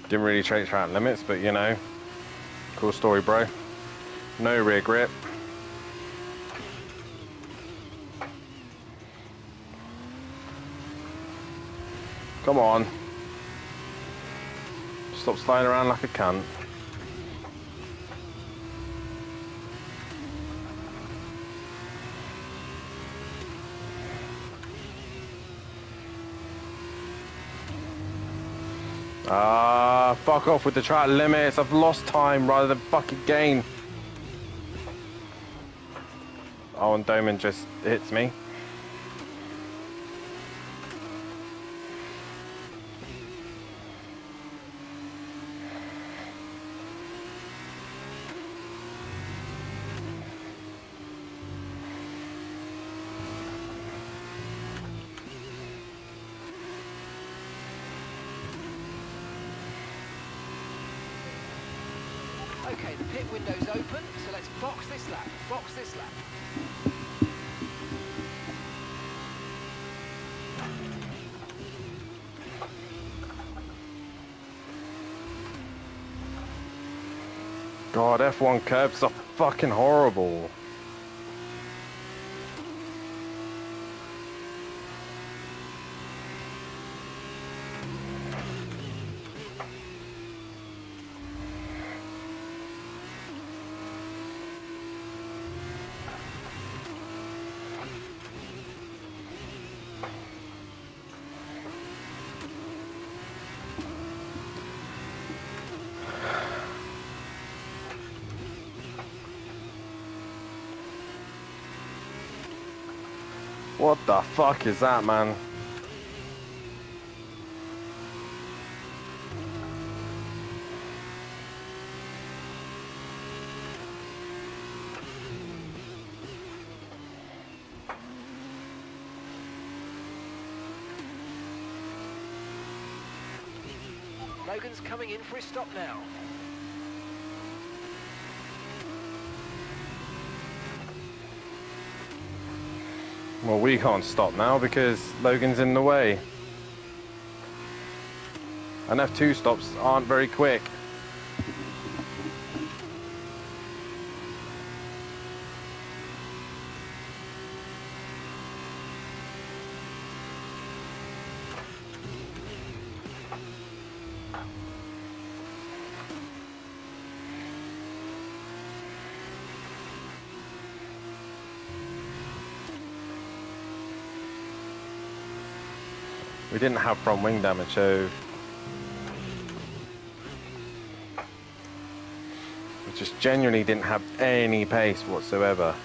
Didn't really trace track limits, but you know, cool story, bro. No rear grip. Come on. Stop sliding around like a cunt. Ah, fuck off with the track limits. I've lost time rather than fucking gain. Oh, and Doman just hits me. Okay, the pit window's open, so let's box this lap. Box this lap. God, F1 curbs are fucking horrible. What the fuck is that, man? Logan's coming in for his stop now. Well, we can't stop now because Logan's in the way. And F2 stops aren't very quick. We didn't have front wing damage, so we just genuinely didn't have any pace whatsoever.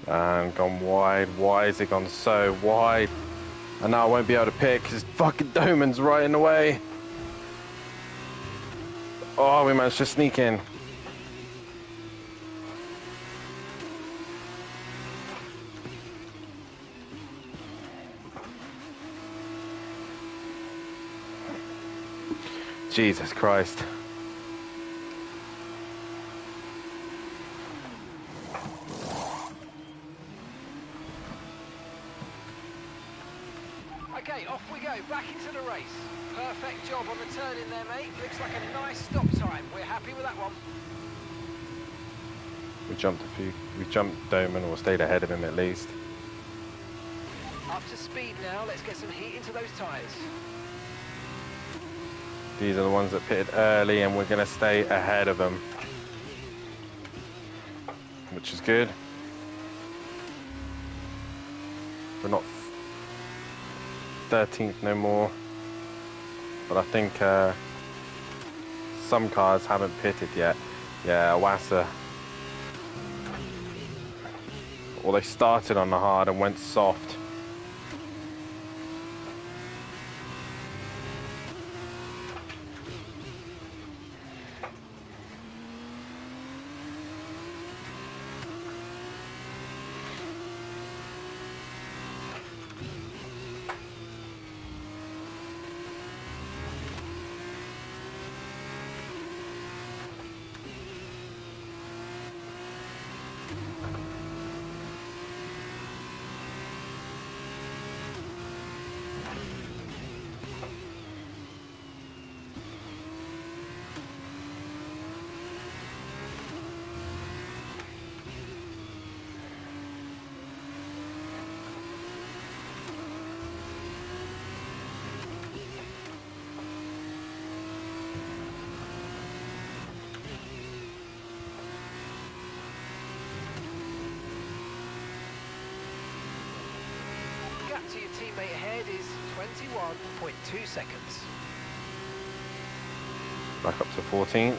And gone wide. Why has it gone so wide? And now I won't be able to pick because fucking Doman's right in the way. Oh, we managed to sneak in. Jesus Christ. Okay, off we go, back into the race. Perfect job on the turn in there, mate. Looks like a nice stop time. We're happy with that one. We jumped Doman, or stayed ahead of him at least. Up to speed now, let's get some heat into those tyres. These are the ones that pitted early, and we're going to stay ahead of them, which is good. We're not 13th no more, but I think some cars haven't pitted yet. Yeah, Wassa. Or they started on the hard and went soft. Gap to your teammate ahead is 21.2 seconds. Back up to 14th.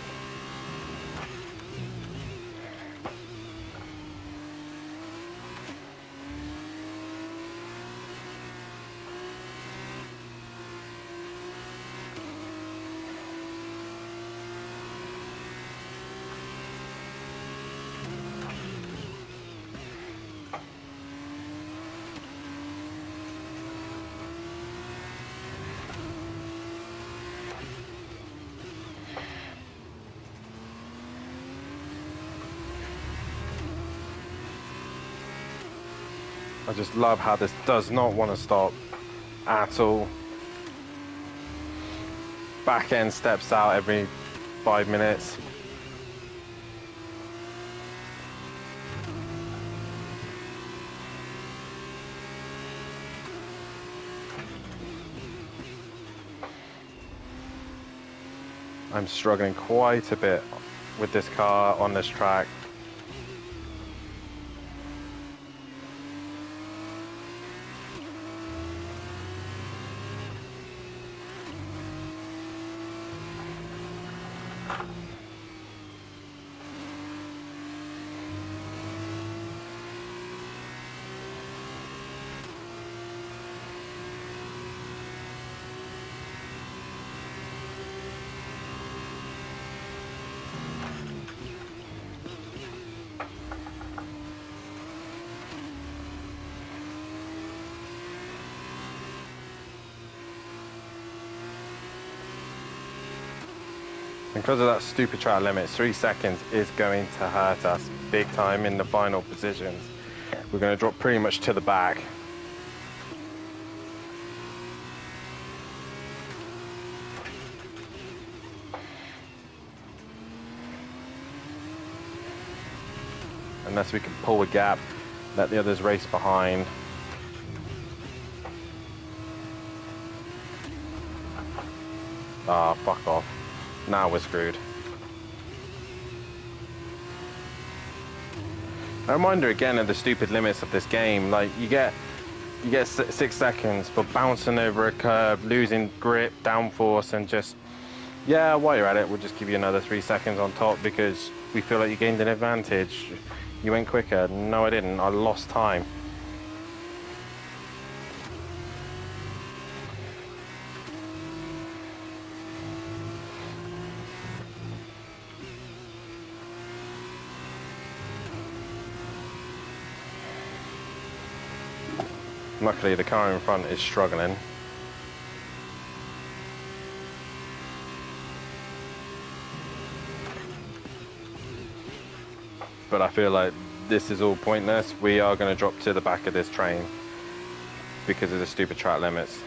I just love how this does not want to stop at all. Back end steps out every 5 minutes. I'm struggling quite a bit with this car on this track. Because of that stupid track limit, 3 seconds is going to hurt us big time in the final positions. We're going to drop pretty much to the back. Unless we can pull a gap, let the others race behind. Ah, fuck off. Now we're screwed. A reminder again of the stupid limits of this game. Like, you get 6 seconds for bouncing over a curb, losing grip, downforce, and just, yeah, while you're at it, we'll just give you another 3 seconds on top because we feel like you gained an advantage. You went quicker. No, I didn't. I lost time. Luckily, the car in front is struggling. but I feel like this is all pointless. We are going to drop to the back of this train because of the stupid track limits.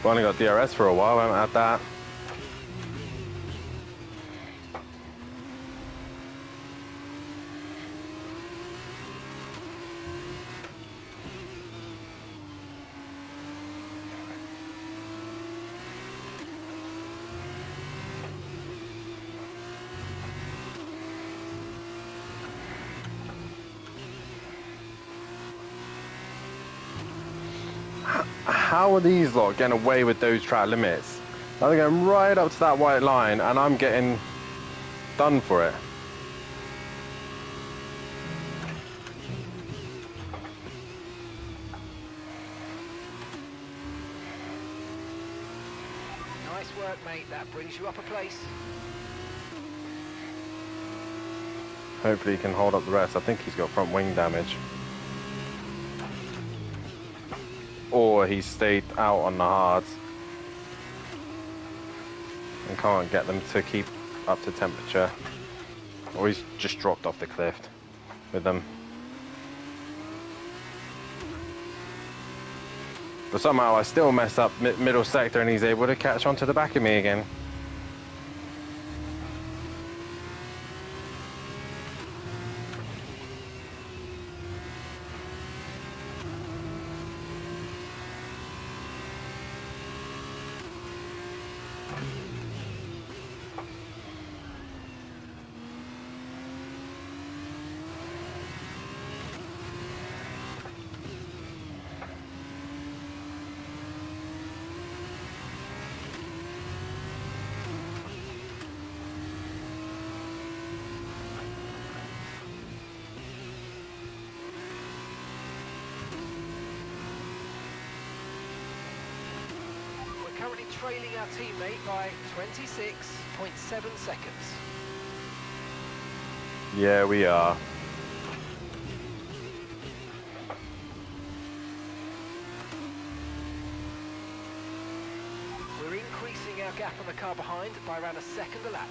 I've only got DRS for a while, I haven't had that. How are these lot getting away with those track limits? They're going right up to that white line and I'm getting done for it. Nice work, mate. That brings you up a place. Hopefully he can hold up the rest. I think he's got front wing damage. Or he's stayed out on the hards and can't get them to keep up to temperature. Or he's just dropped off the cliff with them. But somehow I still mess up middle sector and he's able to catch onto the back of me again. Currently trailing our teammate by 26.7 seconds. Yeah, we are. We're increasing our gap on the car behind by around a second a lap.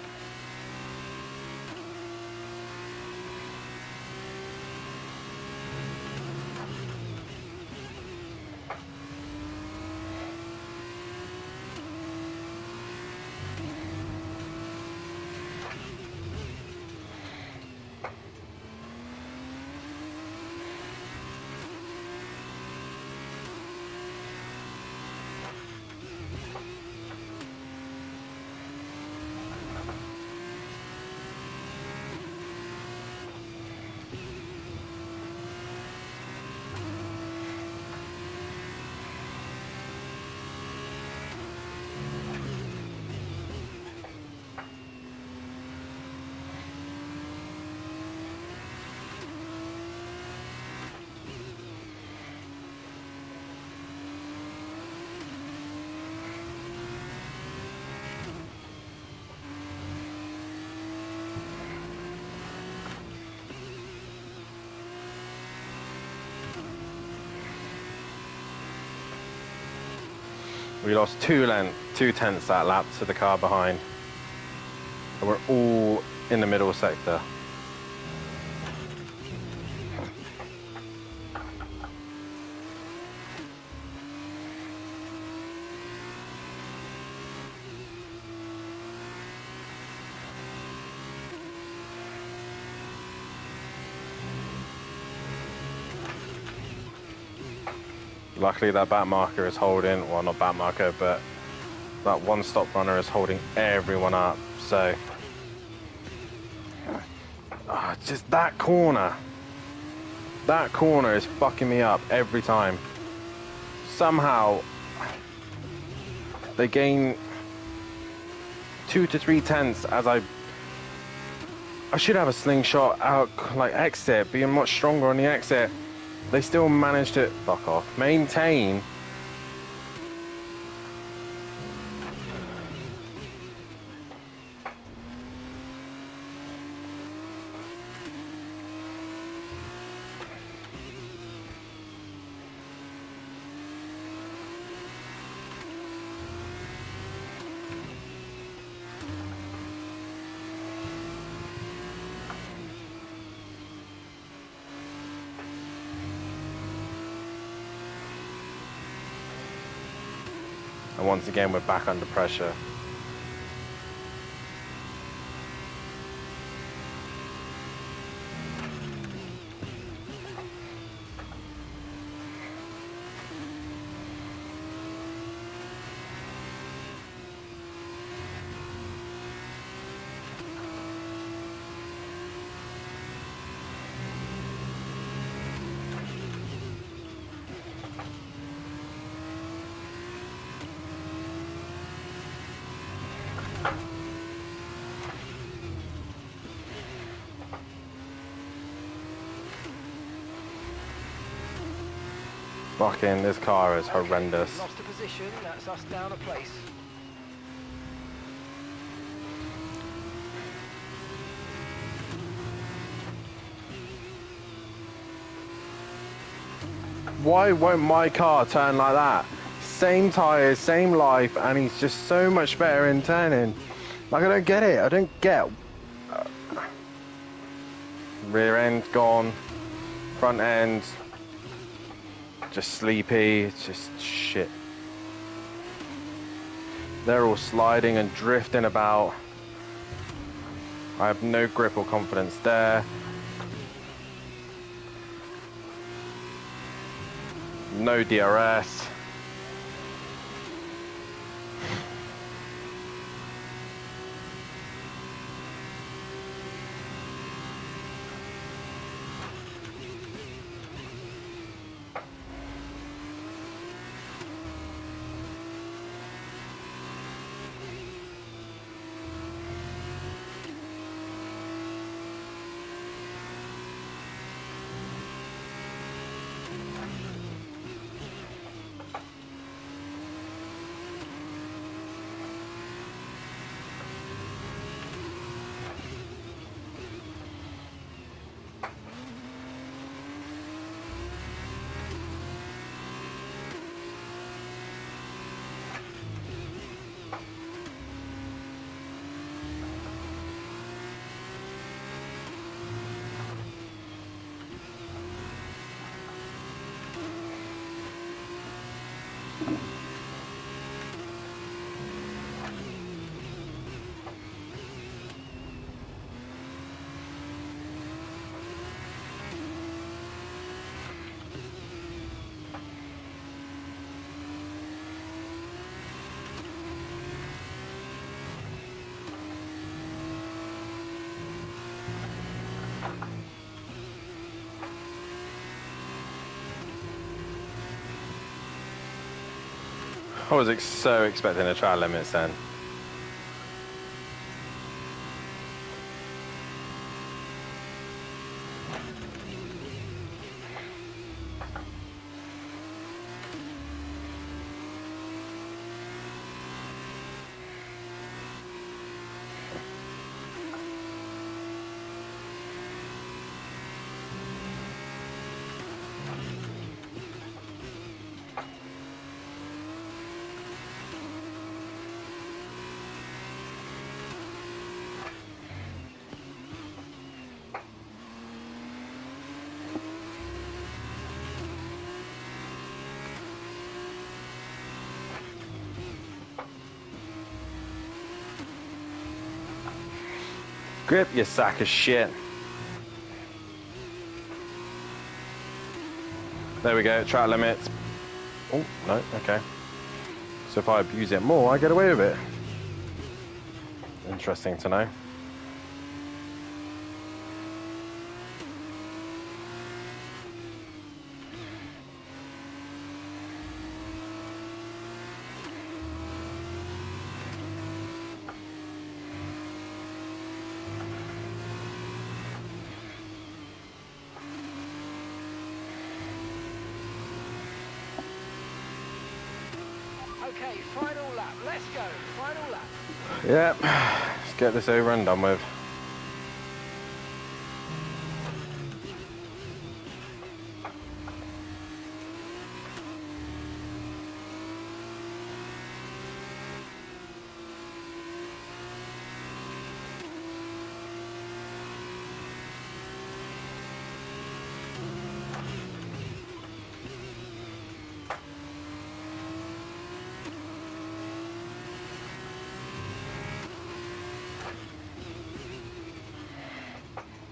We lost 2 tenths that lap to the car behind. And we're all in the middle sector. Luckily that back marker is holding, well not back marker, but that one stop runner is holding everyone up, so. Just that corner. That corner is fucking me up every time. somehow they gain 2 to 3 tenths as I should have a slingshot out, like exit, being much stronger on the exit. They still managed to fuck off, maintain. And once again, we're back under pressure. Fucking, this car is horrendous. Lost a position, that's us down a place. Why won't my car turn like that? Same tyres, same life, and he's just so much better in turning. Like, I don't get it. I don't get. Rear end gone. Front end just sleepy. It's just shit. They're all sliding and drifting about. I have no grip or confidence there. No DRS. I was so expecting a trial limits then. Grip, you sack of shit. There we go, track limits. Oh, no, okay. So if I abuse it more, I get away with it. Interesting to know. Okay, final lap. Let's go. Final lap. Yep, let's get this over and done with.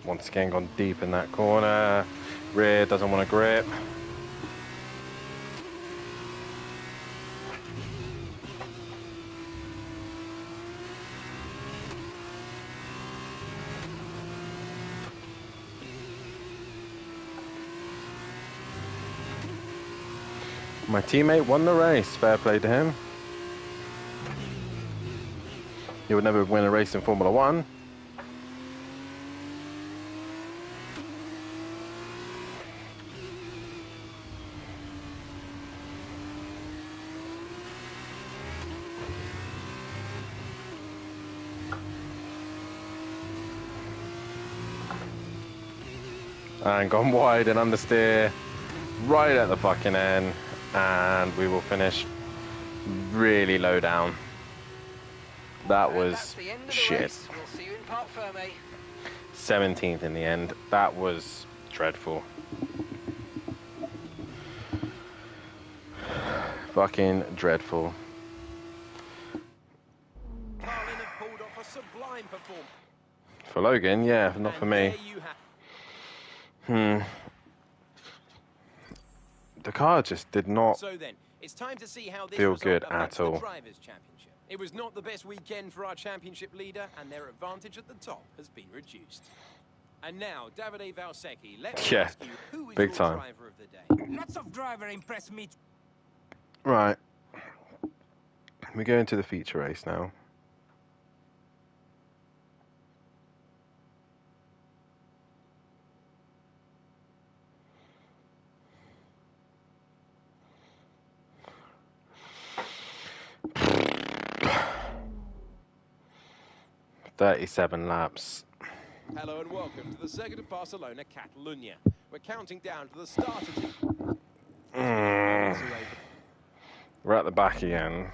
Once again, gone deep in that corner. Rear doesn't want to grip. My teammate won the race. Fair play to him. He would never win a race in Formula One. And gone wide and understeer right at the fucking end, and we will finish really low down. That And was that's the end of the shit. race. We'll see you in Parc Fermé. 17th in the end. That was dreadful. Fucking dreadful. Carlin have pulled off a sublime performance. For Logan, yeah, not for me. There you have. The car just did not. So then, it's time to see how this Feel result good affects at all. the Drivers' Championship. It was not the best weekend for our championship leader, and their advantage at the top has been reduced. And now, Davide Valsecchi, let me Yeah, ask you, who is big your time. driver of the day? Lots of driver impress me. Right. We go into the feature race now. "37 laps." Hello and welcome to the Circuit of Barcelona, Catalunya. We're counting down to the start of the... We're at the back again.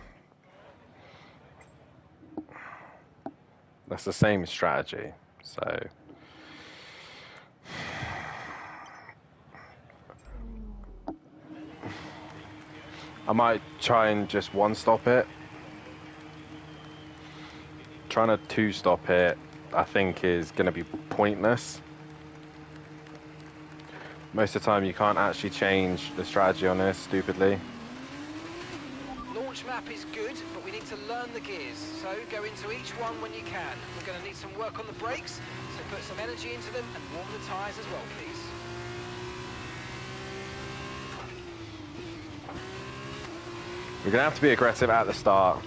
That's the same strategy, so... I might try and just one-stop it. Trying to two-stop it, I think, is going to be pointless. Most of the time, you can't actually change the strategy on this, stupidly. Launch map is good, but we need to learn the gears. So go into each one when you can. We're going to need some work on the brakes, so put some energy into them and warm the tyres as well, please. We're going to have to be aggressive at the start.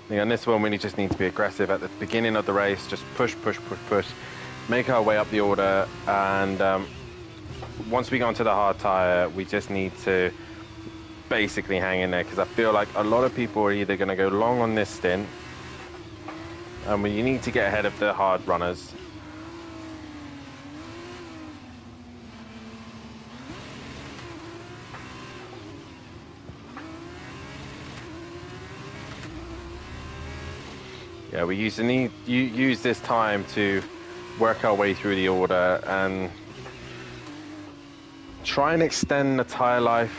I think on this one, we just need to be aggressive at the beginning of the race. Just push, push, push, push. Make our way up the order. And once we go onto the hard tyre, we just need to basically hang in there. Because I feel like a lot of people are either going to go long on this stint. And you need to get ahead of the hard runners. Yeah, we use this time to work our way through the order and try and extend the tyre life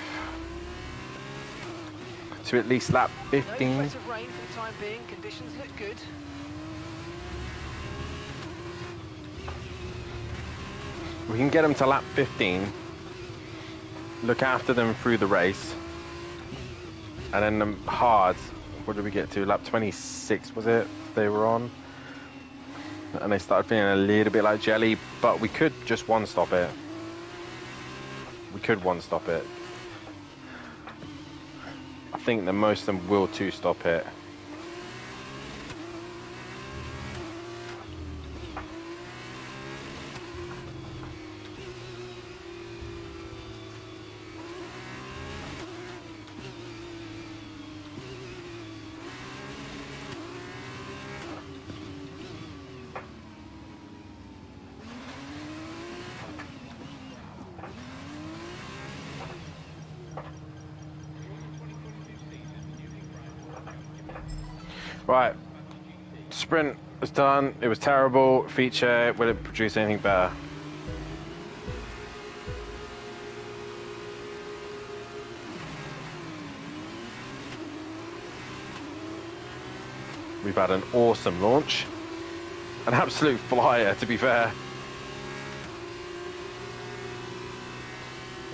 to at least lap 15. No threat of rain for the time being. Conditions look good. We can get them to lap 15, look after them through the race, and then the hards, what did we get to? Lap 26, was it? They were on. And they started feeling a little bit like jelly, but we could just one-stop it. We could one-stop it. I think that most of them will two-stop it. Right. Sprint was done. It was terrible. Feature, will it produce anything better? We've had an awesome launch. An absolute flyer, to be fair.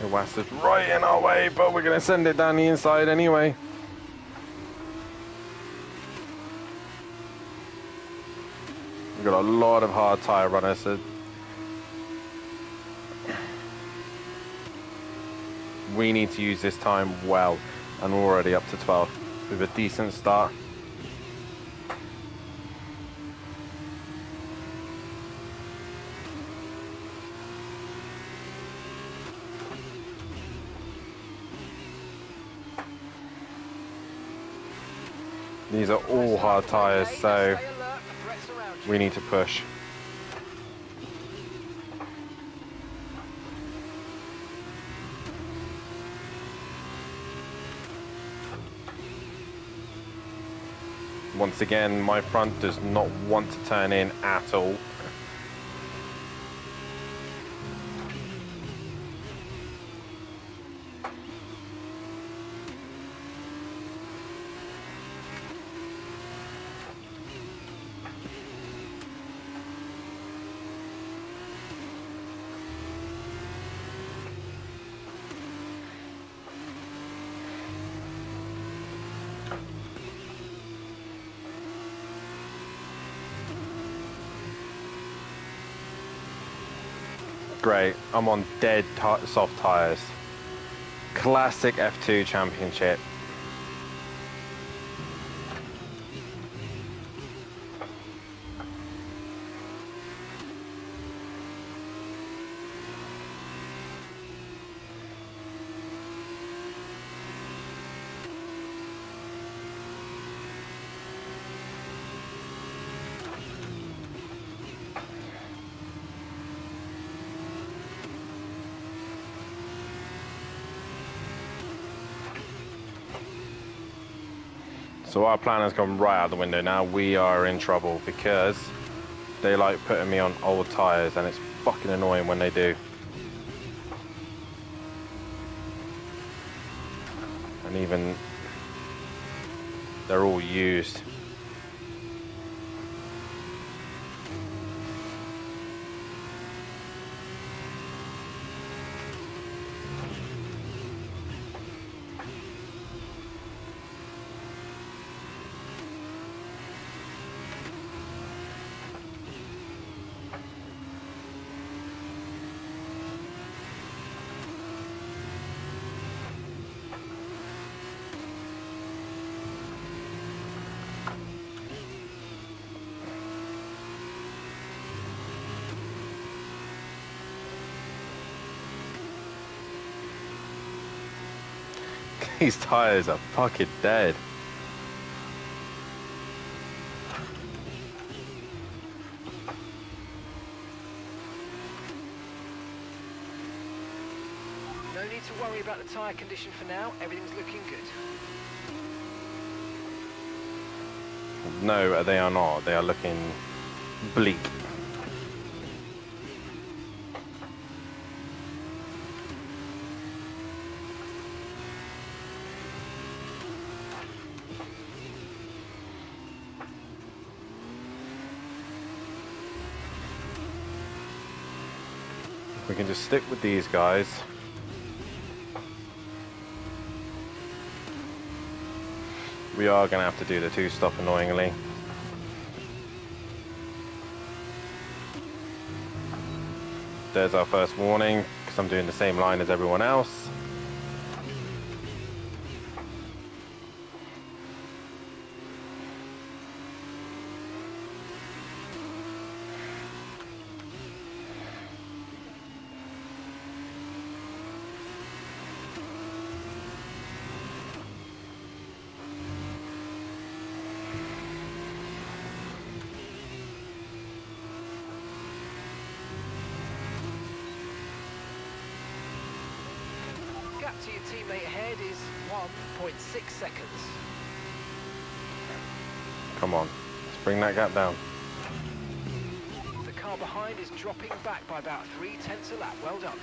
The West is right in our way, but we're going to send it down the inside anyway. We've got a lot of hard tyre runners, so we need to use this time well, and we're already up to 12 with a decent start. These are all hard tyres, so we need to push. Once again, my front does not want to turn in at all. Great, I'm on dead soft tyres. Classic F2 championship. So our plan has gone right out the window now. We are in trouble because they like putting me on old tyres, and it's fucking annoying when they do. And even they're all used. These tyres are fucking dead. No need to worry about the tyre condition for now. Everything's looking good. No, they are not. They are looking bleak. We can just stick with these guys. We are going to have to do the two-stop annoyingly. There's our first warning, because I'm doing the same line as everyone else. Gap to your teammate ahead is 1.6 seconds. Come on, let's bring that gap down. The car behind is dropping back by about 0.3 a lap. Well done.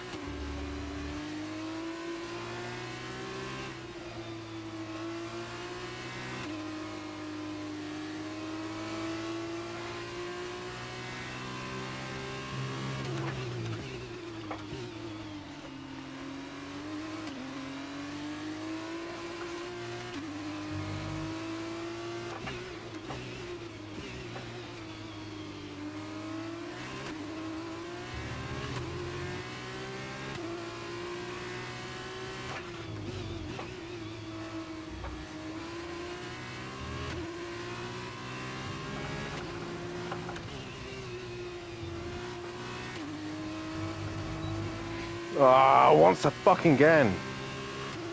Ah, once fucking again.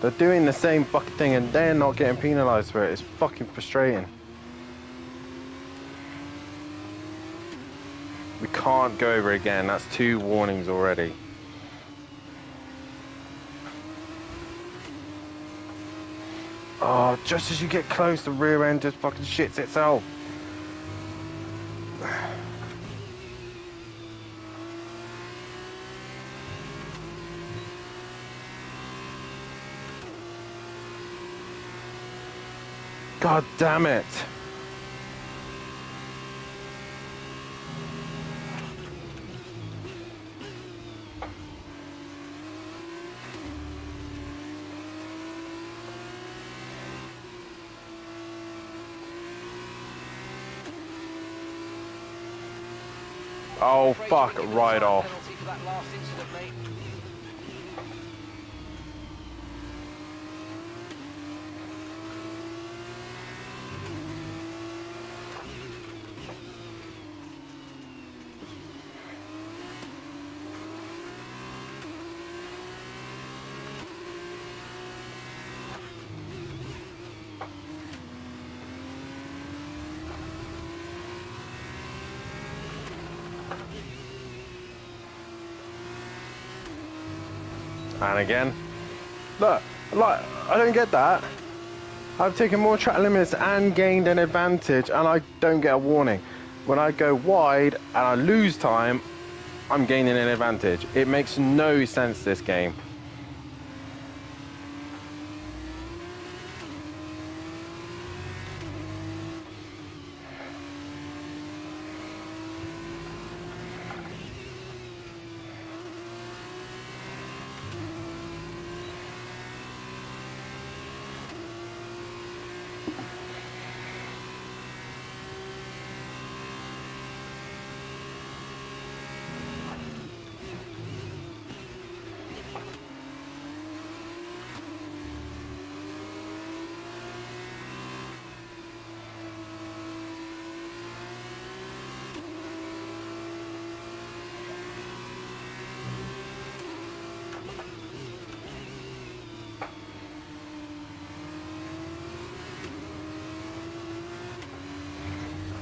They're doing the same fucking thing and they're not getting penalised for it. It's fucking frustrating. We can't go over again. That's 2 warnings already. Oh, just as you get close, the rear end just fucking shits itself. God damn it. Oh, fuck, right off. Penalty for that last incident, mate. And again. Look, like, I don't get that. I've taken more track limits and gained an advantage and I don't get a warning. When I go wide and I lose time, I'm gaining an advantage. It makes no sense, this game.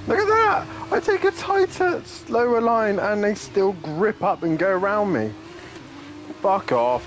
Look at that! I take a tighter, slower line and they still grip up and go around me. Fuck off.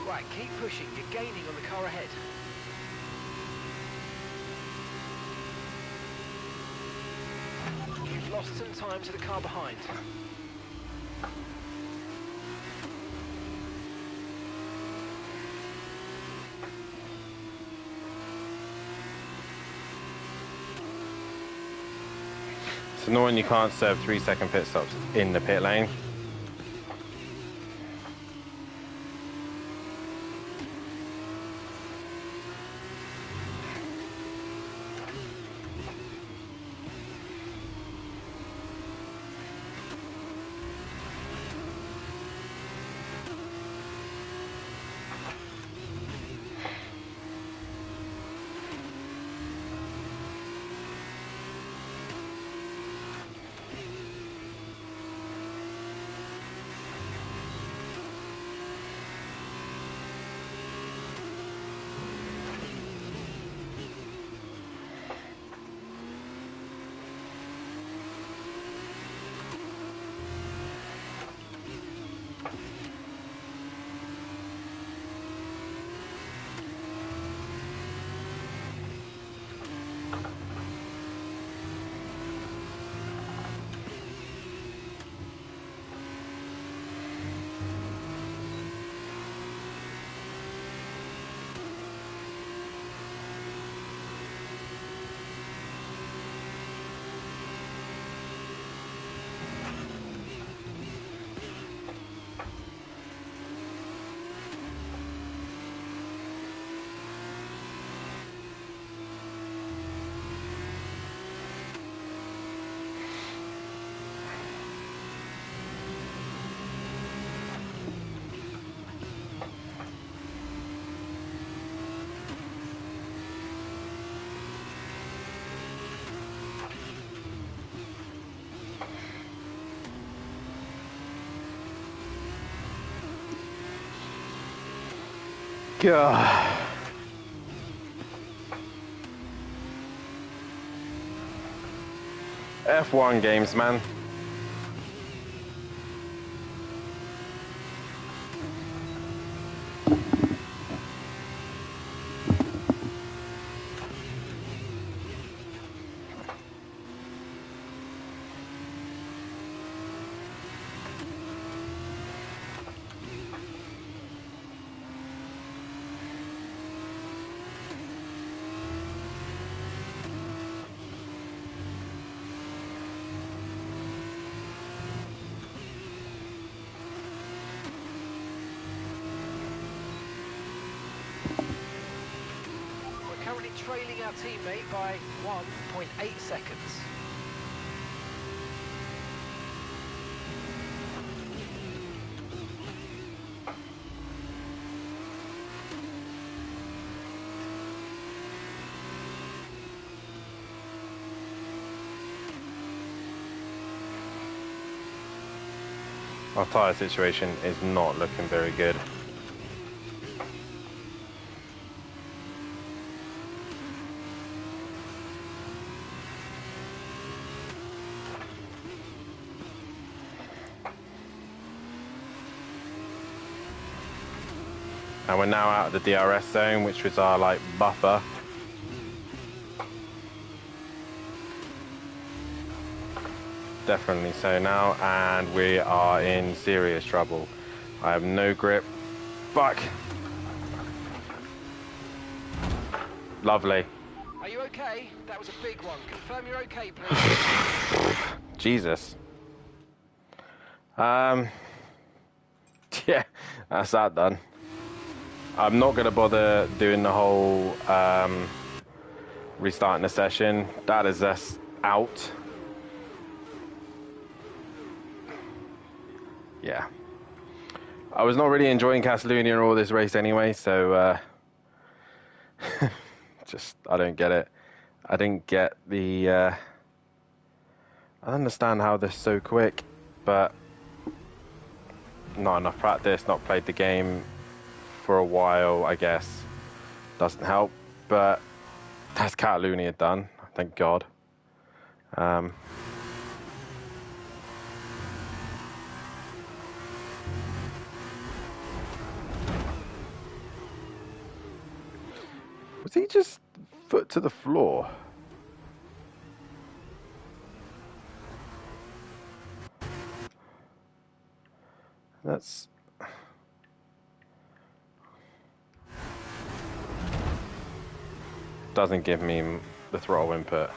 Right, keep pushing. You're gaining on the car ahead. You've lost some time to the car behind. It's annoying you can't serve 3-second pit stops in the pit lane. God. F1 games, man. We're currently trailing our teammate by 1.8 seconds. Our tyre situation is not looking very good. And we're now out of the DRS zone, which was our like buffer. Definitely so now, and we are in serious trouble. I have no grip. Fuck. Lovely. Are you okay? That was a big one. Confirm you're okay, please. Jesus. Yeah, that's that done. I'm not going to bother doing the whole restarting the session. That is us out. Yeah. I was not really enjoying Catalunya or this race anyway, so just, I don't get it. I didn't get the, I don't understand how they're so quick, but not enough practice, not played the game for a while, I guess. Doesn't help, but that's Catalunya done, thank God. Was he just foot to the floor? That's... doesn't give me the throttle input.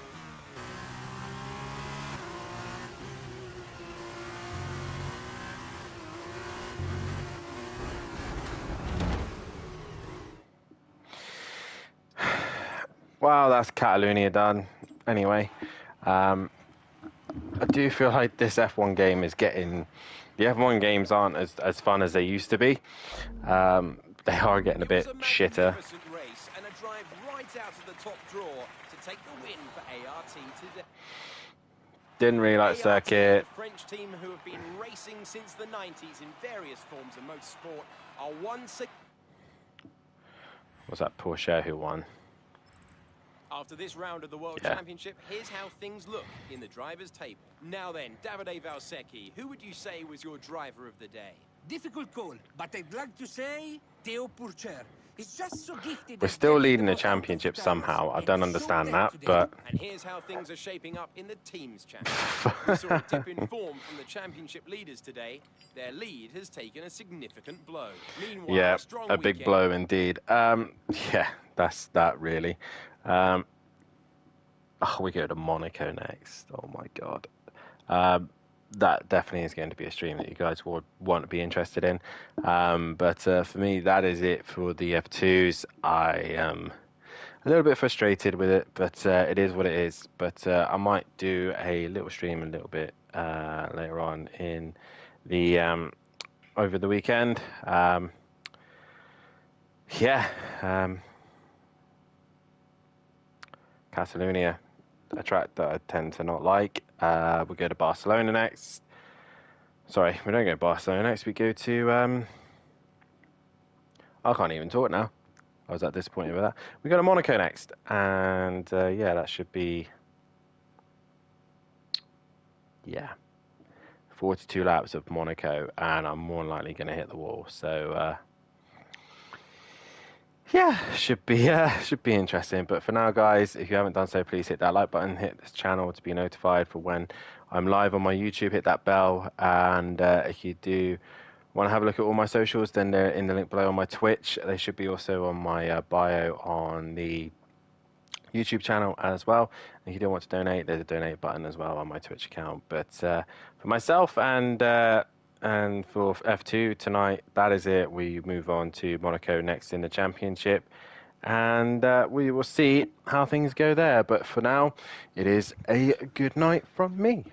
Well, that's Catalunya done. Anyway, I do feel like this F1 game is getting... The F1 games aren't as fun as they used to be. They are getting a bit shitter. Race and a drive right out of the top draw to take the win for ART today. Didn't really like circuit. The French team who have been racing since the 90s in various forms of motorsport are once again... Was that Porsche who won? After this round of the World Championship, here's how things look in the drivers' table. Now then, Davide Valsecchi, who would you say was your driver of the day? Difficult call, but I'd like to say Theo Pourchaire. He's just so gifted. We're still leading the championship somehow. I don't understand that, but... And here's how things are shaping up in the team's championship. We saw a dip in form from the championship leaders today. Their lead has taken a significant blow. Meanwhile, Yeah, a big blow indeed. Yeah, that's that really. Oh, we go to Monaco next. Oh my God. That definitely is going to be a stream that you guys would want to be interested in. But for me, that is it for the F2s. I am a little bit frustrated with it, but it is what it is. But I might do a little stream a little bit later on in the over the weekend. Catalunya, a track that I tend to not like. We go to Barcelona next. Sorry, we don't go to Barcelona next. We go to I can't even talk now. I was that disappointed with that. We got a Monaco next, and yeah, that should be 42 laps of Monaco, and I'm more than likely going to hit the wall. So yeah, should be interesting. But for now, guys, if you haven't done so, please hit that like button, hit this channel to be notified for when I'm live on my YouTube. Hit that bell, and if you do want to have a look at all my socials, then they're in the link below on my Twitch. They should be also on my bio on the YouTube channel as well. And if you don't want to donate, there's a donate button as well on my Twitch account. But for myself and for F2 tonight, that is it. We move on to Monaco next in the championship, and we will see how things go there. But for now, it is a good night from me.